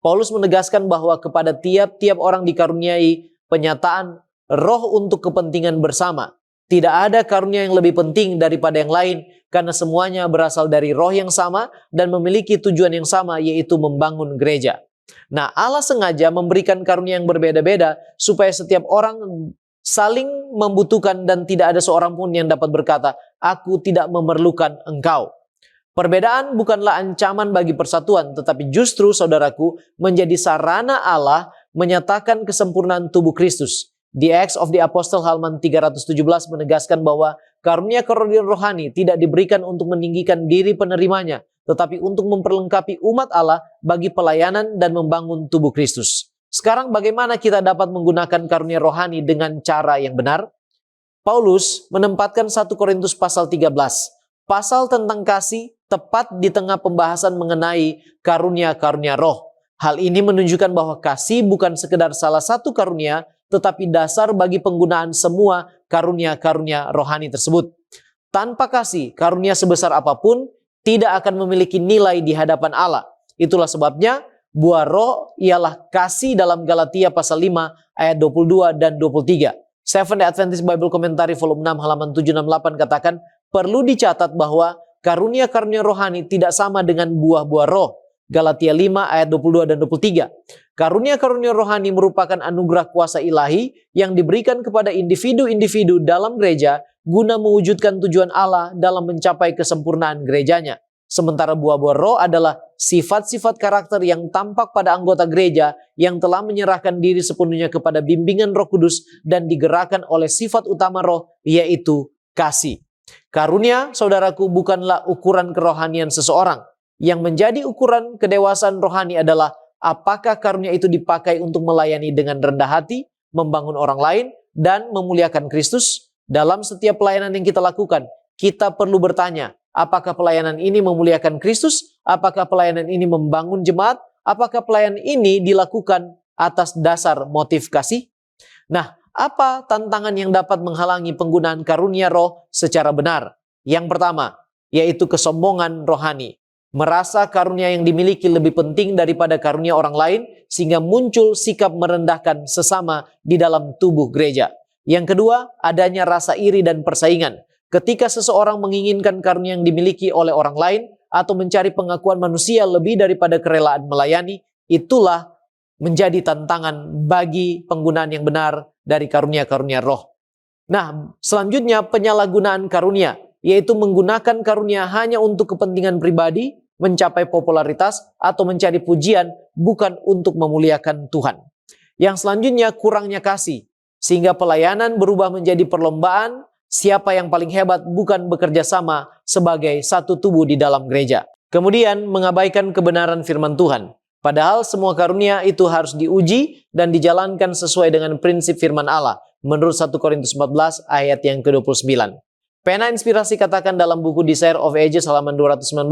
Paulus menegaskan bahwa kepada tiap-tiap orang dikaruniai penyataan roh untuk kepentingan bersama. Tidak ada karunia yang lebih penting daripada yang lain, karena semuanya berasal dari roh yang sama dan memiliki tujuan yang sama, yaitu membangun gereja. Nah, Allah sengaja memberikan karunia yang berbeda-beda supaya setiap orang saling membutuhkan dan tidak ada seorang pun yang dapat berkata, "Aku tidak memerlukan engkau." Perbedaan bukanlah ancaman bagi persatuan, tetapi justru, saudaraku, menjadi sarana Allah menyatakan kesempurnaan tubuh Kristus. The Acts of the Apostle halaman 317 menegaskan bahwa karunia-karunia rohani tidak diberikan untuk meninggikan diri penerimanya, tetapi untuk memperlengkapi umat Allah bagi pelayanan dan membangun tubuh Kristus. Sekarang bagaimana kita dapat menggunakan karunia rohani dengan cara yang benar? Paulus menempatkan 1 Korintus pasal 13, pasal tentang kasih, tepat di tengah pembahasan mengenai karunia-karunia roh. Hal ini menunjukkan bahwa kasih bukan sekedar salah satu karunia, tetapi dasar bagi penggunaan semua karunia-karunia rohani tersebut. Tanpa kasih, karunia sebesar apapun tidak akan memiliki nilai di hadapan Allah. Itulah sebabnya buah roh ialah kasih dalam Galatia pasal 5 ayat 22 dan 23. Seventh-day Adventist Bible Commentary volume 6 halaman 768 katakan, perlu dicatat bahwa karunia-karunia rohani tidak sama dengan buah-buah roh. Galatia 5 ayat 22 dan 23. Karunia-karunia rohani merupakan anugerah kuasa ilahi yang diberikan kepada individu-individu dalam gereja guna mewujudkan tujuan Allah dalam mencapai kesempurnaan gerejanya. Sementara buah-buah roh adalah sifat-sifat karakter yang tampak pada anggota gereja yang telah menyerahkan diri sepenuhnya kepada bimbingan Roh Kudus dan digerakkan oleh sifat utama roh, yaitu kasih. Karunia, saudaraku, bukanlah ukuran kerohanian seseorang. Yang menjadi ukuran kedewasaan rohani adalah apakah karunia itu dipakai untuk melayani dengan rendah hati, membangun orang lain, dan memuliakan Kristus. Dalam setiap pelayanan yang kita lakukan, kita perlu bertanya, apakah pelayanan ini memuliakan Kristus? Apakah pelayanan ini membangun jemaat? Apakah pelayanan ini dilakukan atas dasar motif kasih? Nah, apa tantangan yang dapat menghalangi penggunaan karunia roh secara benar? Yang pertama, yaitu kesombongan rohani. Merasa karunia yang dimiliki lebih penting daripada karunia orang lain, sehingga muncul sikap merendahkan sesama di dalam tubuh gereja. Yang kedua, adanya rasa iri dan persaingan. Ketika seseorang menginginkan karunia yang dimiliki oleh orang lain atau mencari pengakuan manusia lebih daripada kerelaan melayani, itulah menjadi tantangan bagi penggunaan yang benar dari karunia-karunia roh. Nah, selanjutnya penyalahgunaan karunia, yaitu menggunakan karunia hanya untuk kepentingan pribadi, mencapai popularitas, atau mencari pujian, bukan untuk memuliakan Tuhan. Yang selanjutnya kurangnya kasih, sehingga pelayanan berubah menjadi perlombaan siapa yang paling hebat, bukan bekerja sama sebagai satu tubuh di dalam gereja. Kemudian mengabaikan kebenaran firman Tuhan. Padahal semua karunia itu harus diuji dan dijalankan sesuai dengan prinsip firman Allah. Menurut 1 Korintus 14 ayat yang ke-29. Pena Inspirasi katakan dalam buku Desire of Ages halaman 219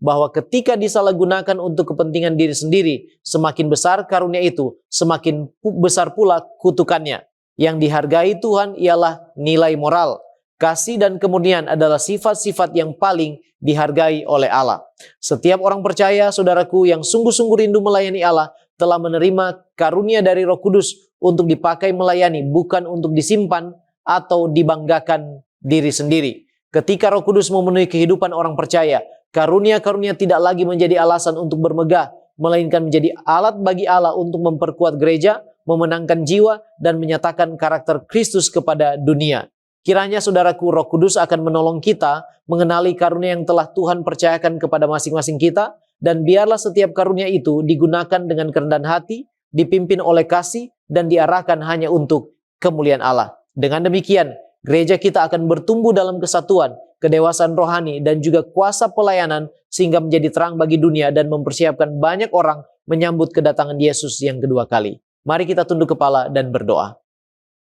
bahwa ketika disalahgunakan untuk kepentingan diri sendiri, semakin besar karunia itu, semakin besar pula kutukannya. Yang dihargai Tuhan ialah nilai moral. Kasih dan kemurnian adalah sifat-sifat yang paling dihargai oleh Allah. Setiap orang percaya, saudaraku, yang sungguh-sungguh rindu melayani Allah, telah menerima karunia dari Roh Kudus untuk dipakai melayani, bukan untuk disimpan atau dibanggakan diri sendiri. Ketika Roh Kudus memenuhi kehidupan orang percaya, karunia-karunia tidak lagi menjadi alasan untuk bermegah, melainkan menjadi alat bagi Allah untuk memperkuat gereja, memenangkan jiwa, dan menyatakan karakter Kristus kepada dunia. Kiranya saudaraku, Roh Kudus akan menolong kita mengenali karunia yang telah Tuhan percayakan kepada masing-masing kita, dan biarlah setiap karunia itu digunakan dengan kerendahan hati, dipimpin oleh kasih, dan diarahkan hanya untuk kemuliaan Allah. Dengan demikian, gereja kita akan bertumbuh dalam kesatuan, kedewasaan rohani, dan juga kuasa pelayanan, sehingga menjadi terang bagi dunia dan mempersiapkan banyak orang menyambut kedatangan Yesus yang kedua kali. Mari kita tunduk kepala dan berdoa.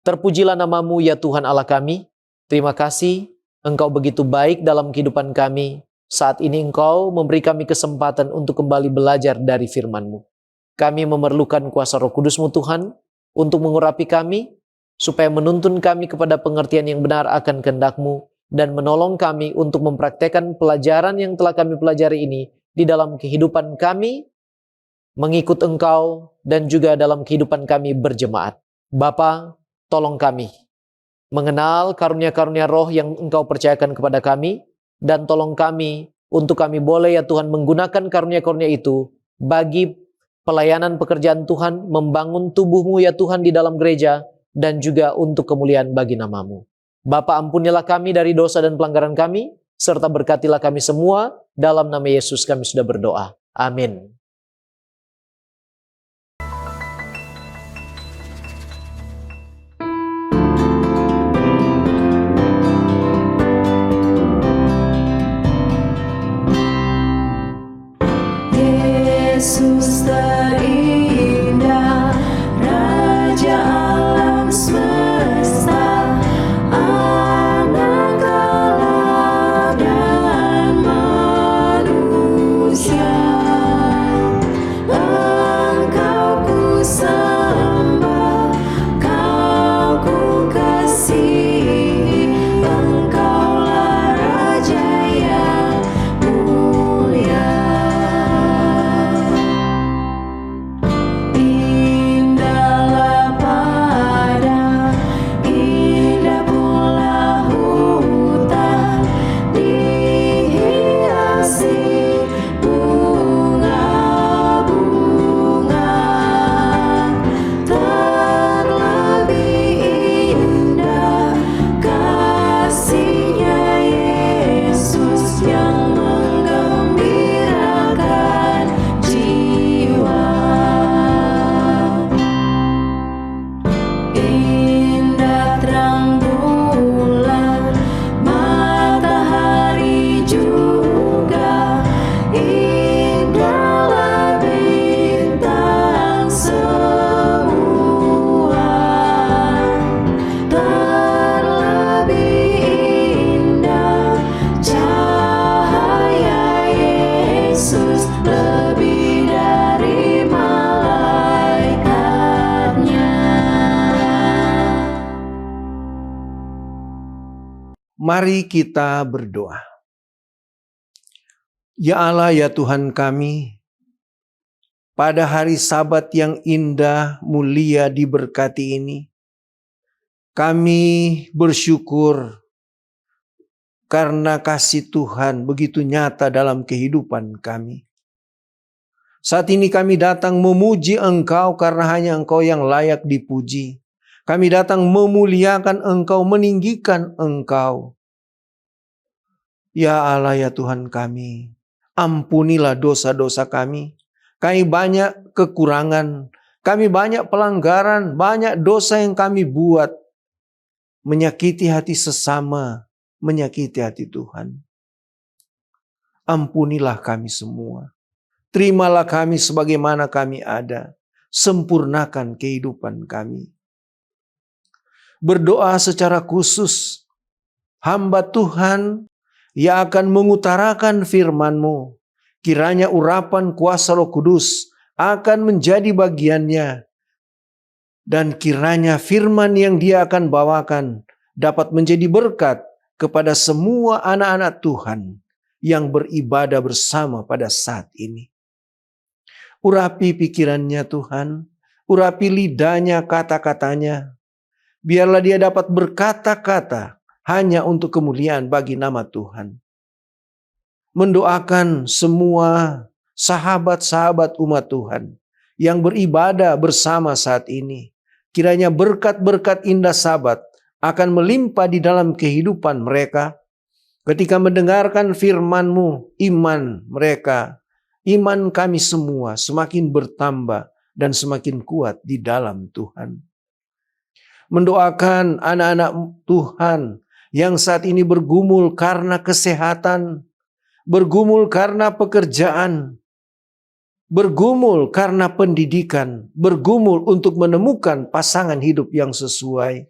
Terpujilah nama-Mu ya Tuhan Allah kami. Terima kasih, Engkau begitu baik dalam kehidupan kami. Saat ini Engkau memberi kami kesempatan untuk kembali belajar dari firman-Mu. Kami memerlukan kuasa Roh Kudus-Mu Tuhan, untuk mengurapi kami, supaya menuntun kami kepada pengertian yang benar akan kehendak-Mu, dan menolong kami untuk mempraktekkan pelajaran yang telah kami pelajari ini di dalam kehidupan kami, mengikut Engkau, dan juga dalam kehidupan kami berjemaat. Bapa, tolong kami mengenal karunia-karunia roh yang Engkau percayakan kepada kami, dan tolong kami untuk kami boleh ya Tuhan menggunakan karunia-karunia itu bagi pelayanan pekerjaan Tuhan, membangun tubuh-Mu ya Tuhan di dalam gereja, dan juga untuk kemuliaan bagi nama-Mu. Bapa, ampunilah kami dari dosa dan pelanggaran kami, serta berkatilah kami semua, dalam nama Yesus kami sudah berdoa. Amin. Yesus terindah, Raja alam semesta, anak Allah dan manusia. Engkau ku sembah, Kau ku kasihi, Engkaulah Raja yang mulia. Indahlah padang, indah pula hutan, dihiasi bunga-bunga. Terlebih indah kasih-Nya Yesus yang menggembirakan jiwa. Indah terang bulan, matahari juga, indahlah bintang semua. Terlebih indah cahaya Yesus, lebih dari malaikatnya. Mari kita berdoa. Ya Allah, ya Tuhan kami, pada hari Sabat yang indah, mulia, diberkati ini, kami bersyukur karena kasih Tuhan begitu nyata dalam kehidupan kami. Saat ini kami datang memuji Engkau karena hanya Engkau yang layak dipuji. Kami datang memuliakan Engkau, meninggikan Engkau. Ya Allah, ya Tuhan kami, ampunilah dosa-dosa kami. Kami banyak kekurangan, kami banyak pelanggaran, banyak dosa yang kami buat, menyakiti hati sesama, menyakiti hati Tuhan. Ampunilah kami semua. Terimalah kami sebagaimana kami ada. Sempurnakan kehidupan kami. Berdoa secara khusus, hamba Tuhan yang akan mengutarakan firman-Mu, kiranya urapan kuasa Roh Kudus akan menjadi bagiannya, dan kiranya firman yang dia akan bawakan dapat menjadi berkat kepada semua anak-anak Tuhan yang beribadah bersama pada saat ini. Urapi pikirannya Tuhan, urapi lidahnya, kata-katanya, biarlah dia dapat berkata-kata hanya untuk kemuliaan bagi nama Tuhan. Mendoakan semua sahabat-sahabat umat Tuhan yang beribadah bersama saat ini. Kiranya berkat-berkat indah Sabat akan melimpah di dalam kehidupan mereka. Ketika mendengarkan firman-Mu, iman mereka, iman kami semua semakin bertambah dan semakin kuat di dalam Tuhan. Mendoakan anak-anak Tuhan yang saat ini bergumul karena kesehatan, bergumul karena pekerjaan, bergumul karena pendidikan, bergumul untuk menemukan pasangan hidup yang sesuai.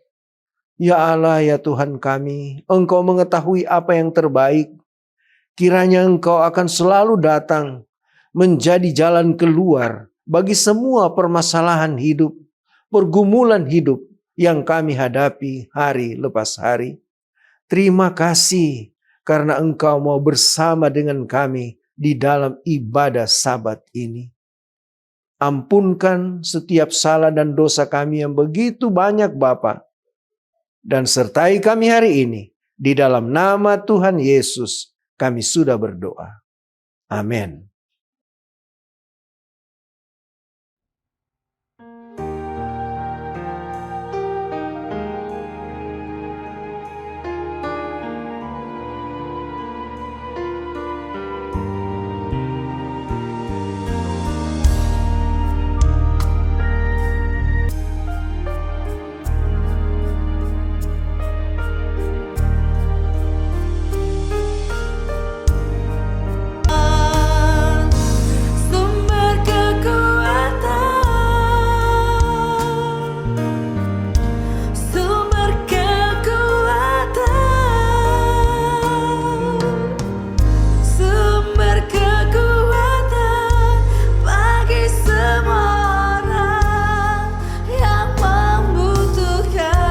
Ya Allah, ya Tuhan kami, Engkau mengetahui apa yang terbaik. Kiranya Engkau akan selalu datang menjadi jalan keluar bagi semua permasalahan hidup, pergumulan hidup yang kami hadapi hari lepas hari. Terima kasih karena Engkau mau bersama dengan kami di dalam ibadah Sabat ini. Ampunkan setiap salah dan dosa kami yang begitu banyak Bapa. Dan sertai kami hari ini. Di dalam nama Tuhan Yesus kami sudah berdoa. Amin. Sumber kekuatan, sumber kekuatan, sumber kekuatan bagi semua orang yang membutuhkan.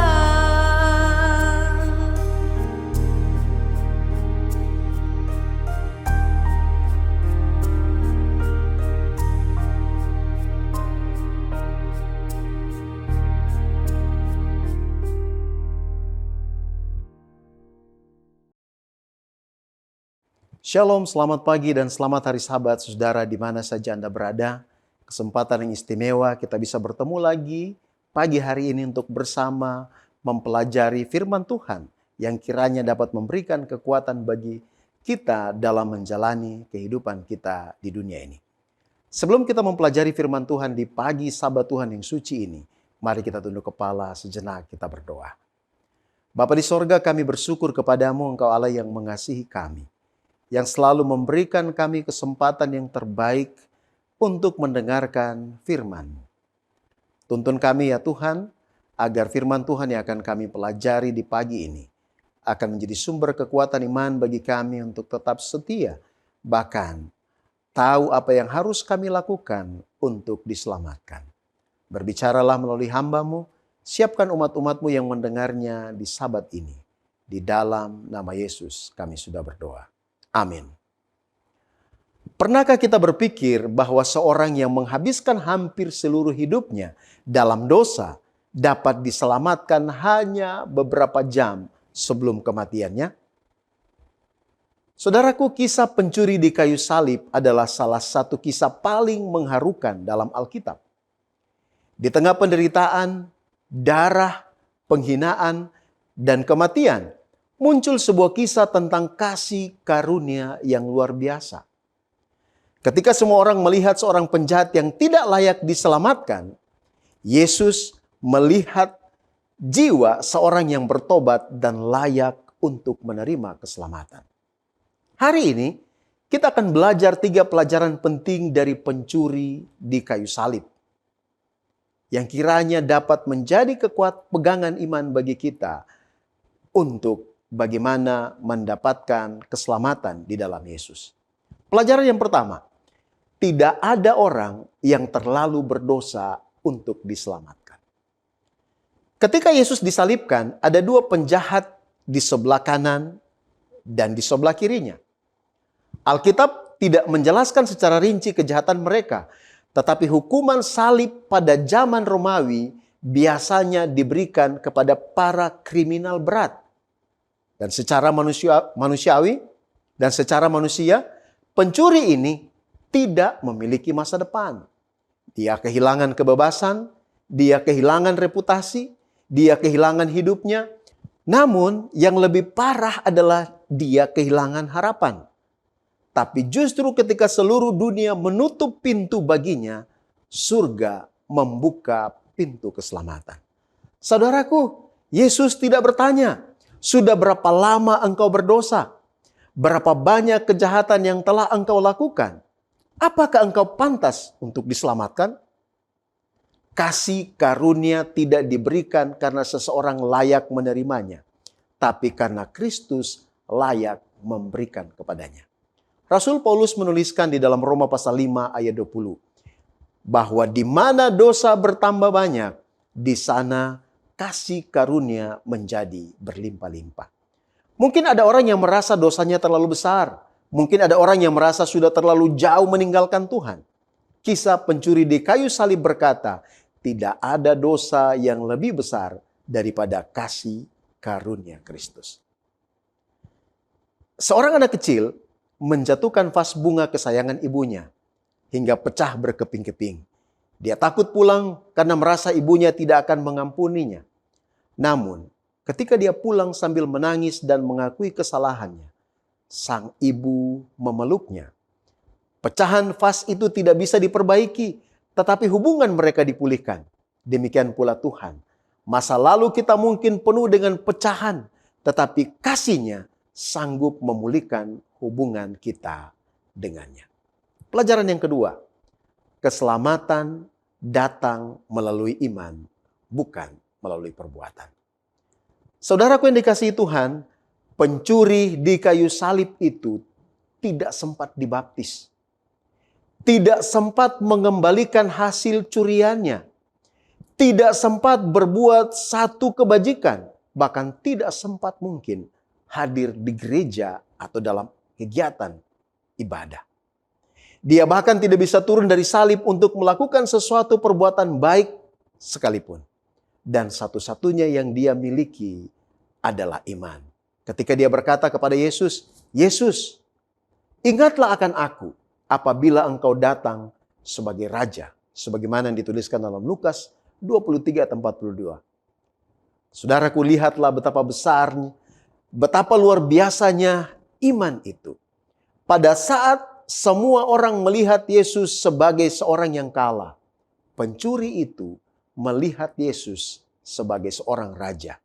Shalom, selamat pagi dan selamat hari Sabat, saudara di mana saja Anda berada. Kesempatan yang istimewa kita bisa bertemu lagi pagi hari ini untuk bersama mempelajari firman Tuhan yang kiranya dapat memberikan kekuatan bagi kita dalam menjalani kehidupan kita di dunia ini. Sebelum kita mempelajari firman Tuhan di pagi Sabat Tuhan yang suci ini, mari kita tunduk kepala sejenak, kita berdoa. Bapa di sorga, kami bersyukur kepadamu, Engkau Allah yang mengasihi kami, yang selalu memberikan kami kesempatan yang terbaik untuk mendengarkan firman. Tuntun kami ya Tuhan, agar firman Tuhan yang akan kami pelajari di pagi ini akan menjadi sumber kekuatan iman bagi kami untuk tetap setia, bahkan tahu apa yang harus kami lakukan untuk diselamatkan. Berbicaralah melalui hamba-Mu, siapkan umat-umat-Mu yang mendengarnya di Sabat ini. Di dalam nama Yesus kami sudah berdoa. Amin. Pernahkah kita berpikir bahwa seorang yang menghabiskan hampir seluruh hidupnya dalam dosa dapat diselamatkan hanya beberapa jam sebelum kematiannya? Saudaraku, kisah pencuri di kayu salib adalah salah satu kisah paling mengharukan dalam Alkitab. Di tengah penderitaan, darah, penghinaan, dan kematian, muncul sebuah kisah tentang kasih karunia yang luar biasa. Ketika semua orang melihat seorang penjahat yang tidak layak diselamatkan, Yesus melihat jiwa seorang yang bertobat dan layak untuk menerima keselamatan. Hari ini, kita akan belajar 3 pelajaran penting dari pencuri di kayu salib, yang kiranya dapat menjadi pegangan iman bagi kita untuk bagaimana mendapatkan keselamatan di dalam Yesus. Pelajaran yang pertama, tidak ada orang yang terlalu berdosa untuk diselamatkan. Ketika Yesus disalibkan, ada 2 penjahat di sebelah kanan dan di sebelah kirinya. Alkitab tidak menjelaskan secara rinci kejahatan mereka, tetapi hukuman salib pada zaman Romawi biasanya diberikan kepada para kriminal berat. Dan secara manusiawi dan secara manusia, pencuri ini tidak memiliki masa depan. Dia kehilangan kebebasan, dia kehilangan reputasi, dia kehilangan hidupnya. Namun yang lebih parah adalah dia kehilangan harapan. Tapi justru ketika seluruh dunia menutup pintu baginya, surga membuka pintu keselamatan. Saudaraku, Yesus tidak bertanya, "Sudah berapa lama engkau berdosa? Berapa banyak kejahatan yang telah engkau lakukan? Apakah engkau pantas untuk diselamatkan?" Kasih karunia tidak diberikan karena seseorang layak menerimanya, tapi karena Kristus layak memberikan kepadanya. Rasul Paulus menuliskan di dalam Roma pasal 5 ayat 20, bahwa di mana dosa bertambah banyak, di sana kasih karunia menjadi berlimpah-limpah. Mungkin ada orang yang merasa dosanya terlalu besar. Mungkin ada orang yang merasa sudah terlalu jauh meninggalkan Tuhan. Kisah pencuri di kayu salib berkata, tidak ada dosa yang lebih besar daripada kasih karunia Kristus. Seorang anak kecil menjatuhkan vas bunga kesayangan ibunya hingga pecah berkeping-keping. Dia takut pulang karena merasa ibunya tidak akan mengampuninya. Namun, ketika dia pulang sambil menangis dan mengakui kesalahannya, sang ibu memeluknya. Pecahan vas itu tidak bisa diperbaiki, tetapi hubungan mereka dipulihkan. Demikian pula Tuhan. Masa lalu kita mungkin penuh dengan pecahan, tetapi kasih-Nya sanggup memulihkan hubungan kita dengannya. Pelajaran yang kedua, keselamatan datang melalui iman, bukan melalui perbuatan. Saudaraku yang dikasihi Tuhan, pencuri di kayu salib itu tidak sempat dibaptis. Tidak sempat mengembalikan hasil curiannya. Tidak sempat berbuat satu kebajikan. Bahkan tidak sempat mungkin hadir di gereja atau dalam kegiatan ibadah. Dia bahkan tidak bisa turun dari salib untuk melakukan sesuatu perbuatan baik sekalipun. Dan satu-satunya yang dia miliki adalah iman. Ketika dia berkata kepada Yesus, Yesus, ingatlah akan aku apabila engkau datang sebagai raja. Sebagaimana yang dituliskan dalam Lukas 23 ayat 42. Saudaraku, lihatlah betapa besarnya, betapa luar biasanya iman itu. Pada saat semua orang melihat Yesus sebagai seorang yang kalah, pencuri itu melihat Yesus sebagai seorang raja.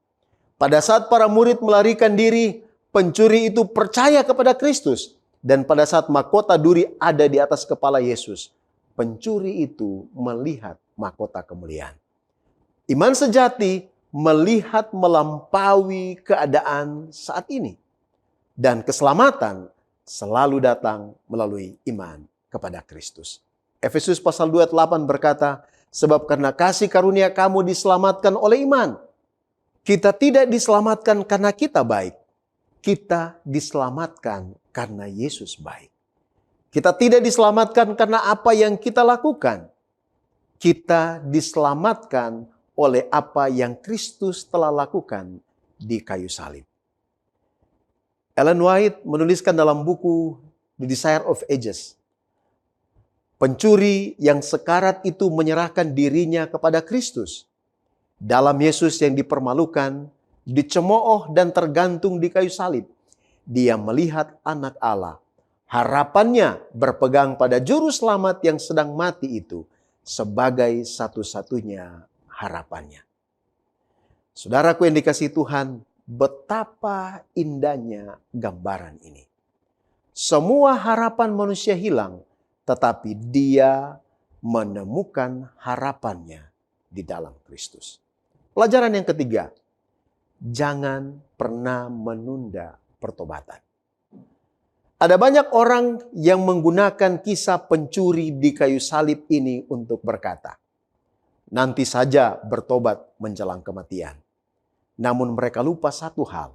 Pada saat para murid melarikan diri, pencuri itu percaya kepada Kristus. Dan pada saat mahkota duri ada di atas kepala Yesus, pencuri itu melihat mahkota kemuliaan. Iman sejati melihat melampaui keadaan saat ini. Dan keselamatan selalu datang melalui iman kepada Kristus. Efesus pasal 2 ayat 8 berkata, sebab karena kasih karunia kamu diselamatkan oleh iman. Kita tidak diselamatkan karena kita baik. Kita diselamatkan karena Yesus baik. Kita tidak diselamatkan karena apa yang kita lakukan. Kita diselamatkan oleh apa yang Kristus telah lakukan di kayu salib. Ellen White menuliskan dalam buku The Desire of Ages, pencuri yang sekarat itu menyerahkan dirinya kepada Kristus. Dalam Yesus yang dipermalukan, dicemooh dan tergantung di kayu salib, dia melihat anak Allah. Harapannya berpegang pada juru selamat yang sedang mati itu sebagai satu-satunya harapannya. Saudaraku yang dikasihi Tuhan, betapa indahnya gambaran ini. Semua harapan manusia hilang, tetapi dia menemukan harapannya di dalam Kristus. Pelajaran yang ketiga, jangan pernah menunda pertobatan. Ada banyak orang yang menggunakan kisah pencuri di kayu salib ini untuk berkata, nanti saja bertobat menjelang kematian. Namun mereka lupa satu hal.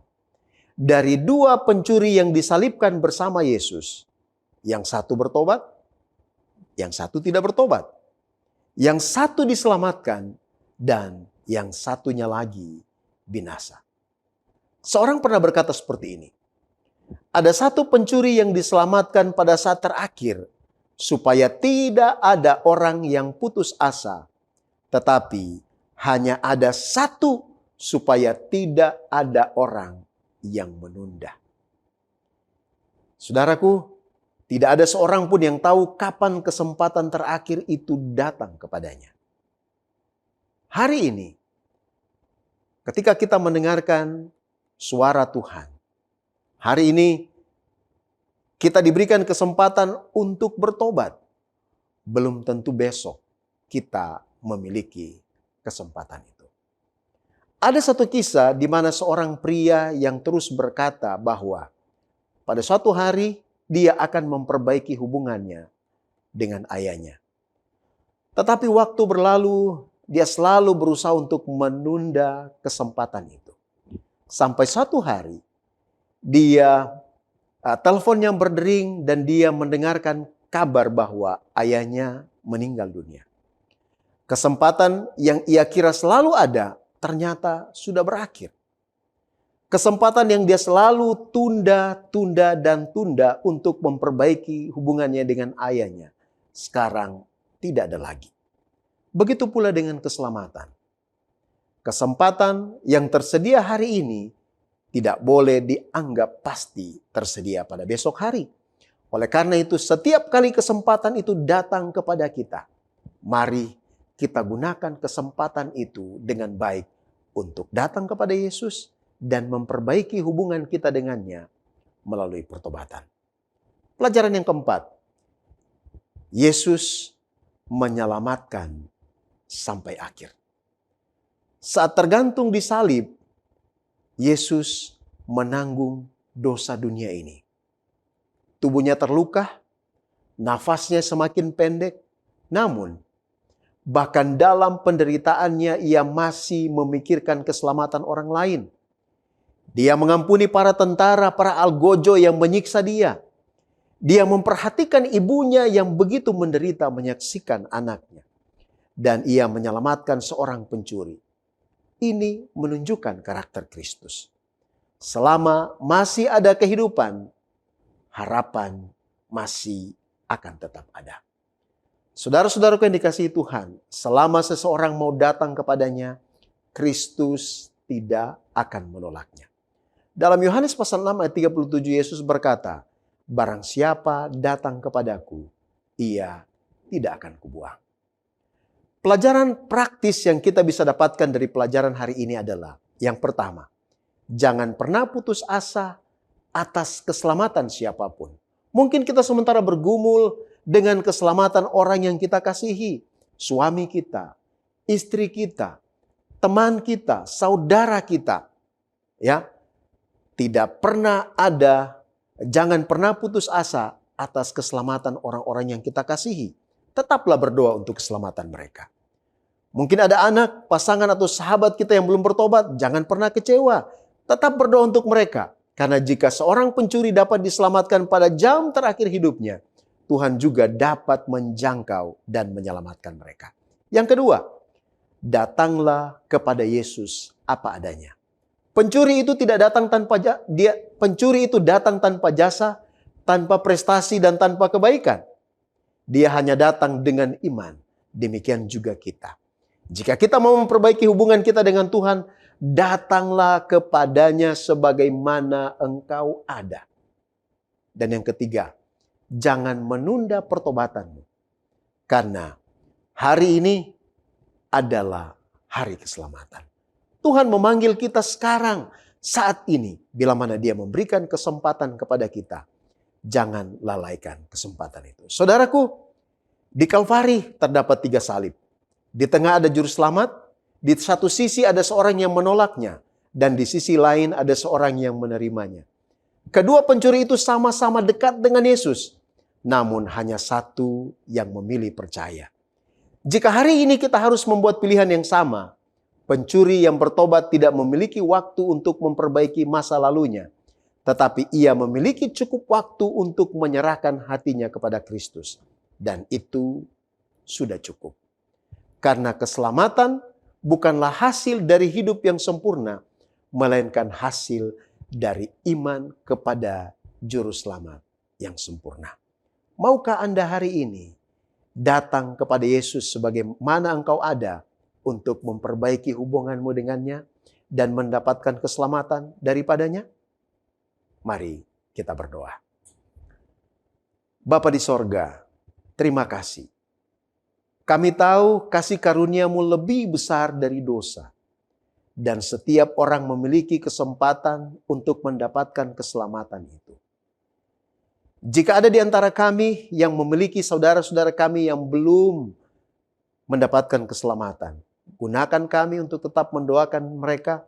Dari dua pencuri yang disalibkan bersama Yesus, yang satu bertobat, yang satu tidak bertobat. Yang satu diselamatkan dan yang satunya lagi binasa. Seorang pernah berkata seperti ini. Ada satu pencuri yang diselamatkan pada saat terakhir supaya tidak ada orang yang putus asa. Tetapi hanya ada satu supaya tidak ada orang yang menunda. Saudaraku, tidak ada seorang pun yang tahu kapan kesempatan terakhir itu datang kepadanya. Hari ini, ketika kita mendengarkan suara Tuhan, hari ini kita diberikan kesempatan untuk bertobat. Belum tentu besok kita memiliki kesempatan itu. Ada satu kisah di mana seorang pria yang terus berkata bahwa pada suatu hari dia akan memperbaiki hubungannya dengan ayahnya. Tetapi waktu berlalu dia selalu berusaha untuk menunda kesempatan itu. Sampai suatu hari, teleponnya berdering dan dia mendengarkan kabar bahwa ayahnya meninggal dunia. Kesempatan yang ia kira selalu ada, ternyata sudah berakhir. Kesempatan yang dia selalu tunda untuk memperbaiki hubungannya dengan ayahnya, sekarang tidak ada lagi. Begitu pula dengan keselamatan. Kesempatan yang tersedia hari ini tidak boleh dianggap pasti tersedia pada besok hari. Oleh karena itu, setiap kali kesempatan itu datang kepada kita, mari kita gunakan kesempatan itu dengan baik untuk datang kepada Yesus dan memperbaiki hubungan kita dengannya melalui pertobatan. Pelajaran yang keempat, Yesus menyelamatkan sampai akhir. Saat tergantung di salib, Yesus menanggung dosa dunia ini. Tubuhnya terluka, nafasnya semakin pendek, namun bahkan dalam penderitaannya ia masih memikirkan keselamatan orang lain. Dia mengampuni para tentara, para algojo yang menyiksa dia. Dia memperhatikan ibunya yang begitu menderita menyaksikan anaknya. Dan ia menyelamatkan seorang pencuri. Ini menunjukkan karakter Kristus. Selama masih ada kehidupan, harapan masih akan tetap ada. Saudara-saudaraku yang dikasihi Tuhan, selama seseorang mau datang kepadanya, Kristus tidak akan menolaknya. Dalam Yohanes pasal 6 ayat 37 Yesus berkata, barang siapa datang kepadaku, ia tidak akan kubuang. Pelajaran praktis yang kita bisa dapatkan dari pelajaran hari ini adalah, yang pertama, jangan pernah putus asa atas keselamatan siapapun. Mungkin kita sementara bergumul dengan keselamatan orang yang kita kasihi, suami kita, istri kita, teman kita, saudara kita. Ya, tidak pernah ada, jangan pernah putus asa atas keselamatan orang-orang yang kita kasihi. Tetaplah berdoa untuk keselamatan mereka. Mungkin ada anak, pasangan atau sahabat kita yang belum bertobat, jangan pernah kecewa. Tetap berdoa untuk mereka. Karena jika seorang pencuri dapat diselamatkan pada jam terakhir hidupnya, Tuhan juga dapat menjangkau dan menyelamatkan mereka. Yang kedua, datanglah kepada Yesus apa adanya. Pencuri itu tidak datang pencuri itu datang tanpa jasa, tanpa prestasi dan tanpa kebaikan. Dia hanya datang dengan iman. Demikian juga kita. Jika kita mau memperbaiki hubungan kita dengan Tuhan, datanglah kepadanya sebagaimana engkau ada. Dan yang ketiga, jangan menunda pertobatanmu. Karena hari ini adalah hari keselamatan. Tuhan memanggil kita sekarang, saat ini, bila mana Dia memberikan kesempatan kepada kita. Jangan lalaikan kesempatan itu. Saudaraku, di Kalvari terdapat 3 salib. Di tengah ada juru selamat, di satu sisi ada seorang yang menolaknya, dan di sisi lain ada seorang yang menerimanya. Kedua pencuri itu sama-sama dekat dengan Yesus, namun hanya satu yang memilih percaya. Jika hari ini kita harus membuat pilihan yang sama, pencuri yang bertobat tidak memiliki waktu untuk memperbaiki masa lalunya, tetapi ia memiliki cukup waktu untuk menyerahkan hatinya kepada Kristus. Dan itu sudah cukup. Karena keselamatan bukanlah hasil dari hidup yang sempurna, melainkan hasil dari iman kepada Juru Selamat yang sempurna. Maukah Anda hari ini datang kepada Yesus sebagaimana engkau ada untuk memperbaiki hubunganmu dengannya dan mendapatkan keselamatan daripadanya? Mari kita berdoa. Bapa di sorga, terima kasih. Kami tahu kasih karunia-Mu lebih besar dari dosa. Dan setiap orang memiliki kesempatan untuk mendapatkan keselamatan itu. Jika ada di antara kami yang memiliki saudara-saudara kami yang belum mendapatkan keselamatan, gunakan kami untuk tetap mendoakan mereka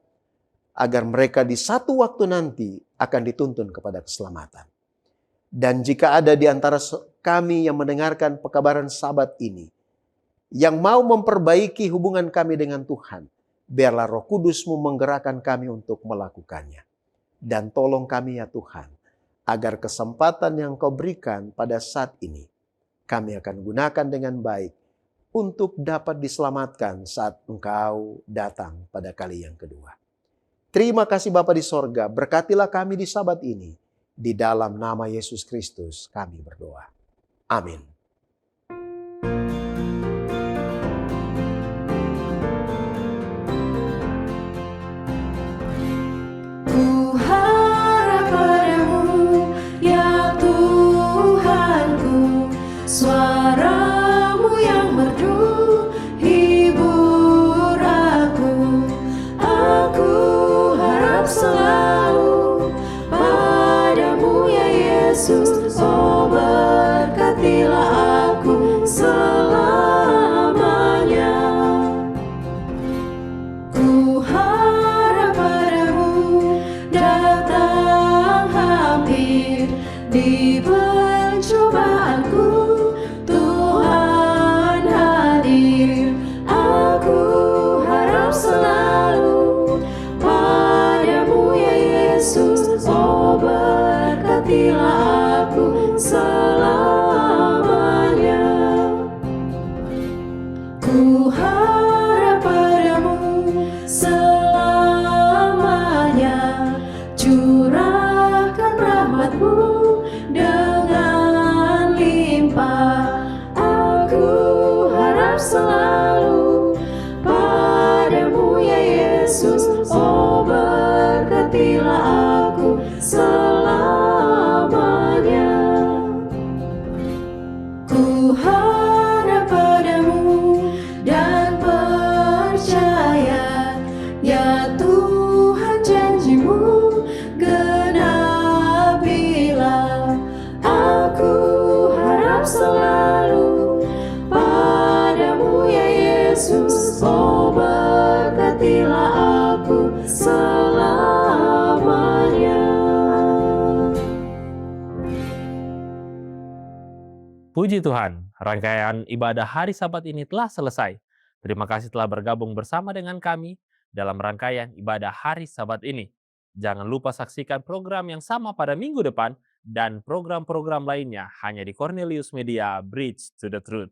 agar mereka di satu waktu nanti akan dituntun kepada keselamatan. Dan jika ada di antara kami yang mendengarkan pekabaran Sabat ini, yang mau memperbaiki hubungan kami dengan Tuhan. Biarlah Roh Kudus-Mu menggerakkan kami untuk melakukannya. Dan tolong kami ya Tuhan, agar kesempatan yang Kau berikan pada saat ini, kami akan gunakan dengan baik untuk dapat diselamatkan saat Engkau datang pada kali yang kedua. Terima kasih Bapa di sorga, berkatilah kami di Sabat ini. Di dalam nama Yesus Kristus kami berdoa. Amin. Ku harap padamu, ya Tuhanku, suara-Mu yang merdu hibur aku. Aku harap selalu padamu ya Yesus, oh berkatilah aku selamanya. Ku harap padamu, datang hampir di percobaanku, Tuhan hadir. Aku harap selalu padamu ya Yesus, oh berkatilah aku selamanya. Ku harap padamu selamanya, curahkan rahmat-Mu dengan limpah. Aku harap selalu padamu ya Yesus, oh berkatilah aku selamanya. Ku harap padamu dan percaya, ya Tuhan janji-Mu genapilah. Aku harap selalu padamu ya Yesus, oh berkatilah aku selamanya. Puji Tuhan, rangkaian ibadah hari Sabat ini telah selesai. Terima kasih telah bergabung bersama dengan kami dalam rangkaian ibadah hari Sabat ini. Jangan lupa saksikan program yang sama pada minggu depan dan program-program lainnya hanya di Cornelius Media Bridge to the Truth.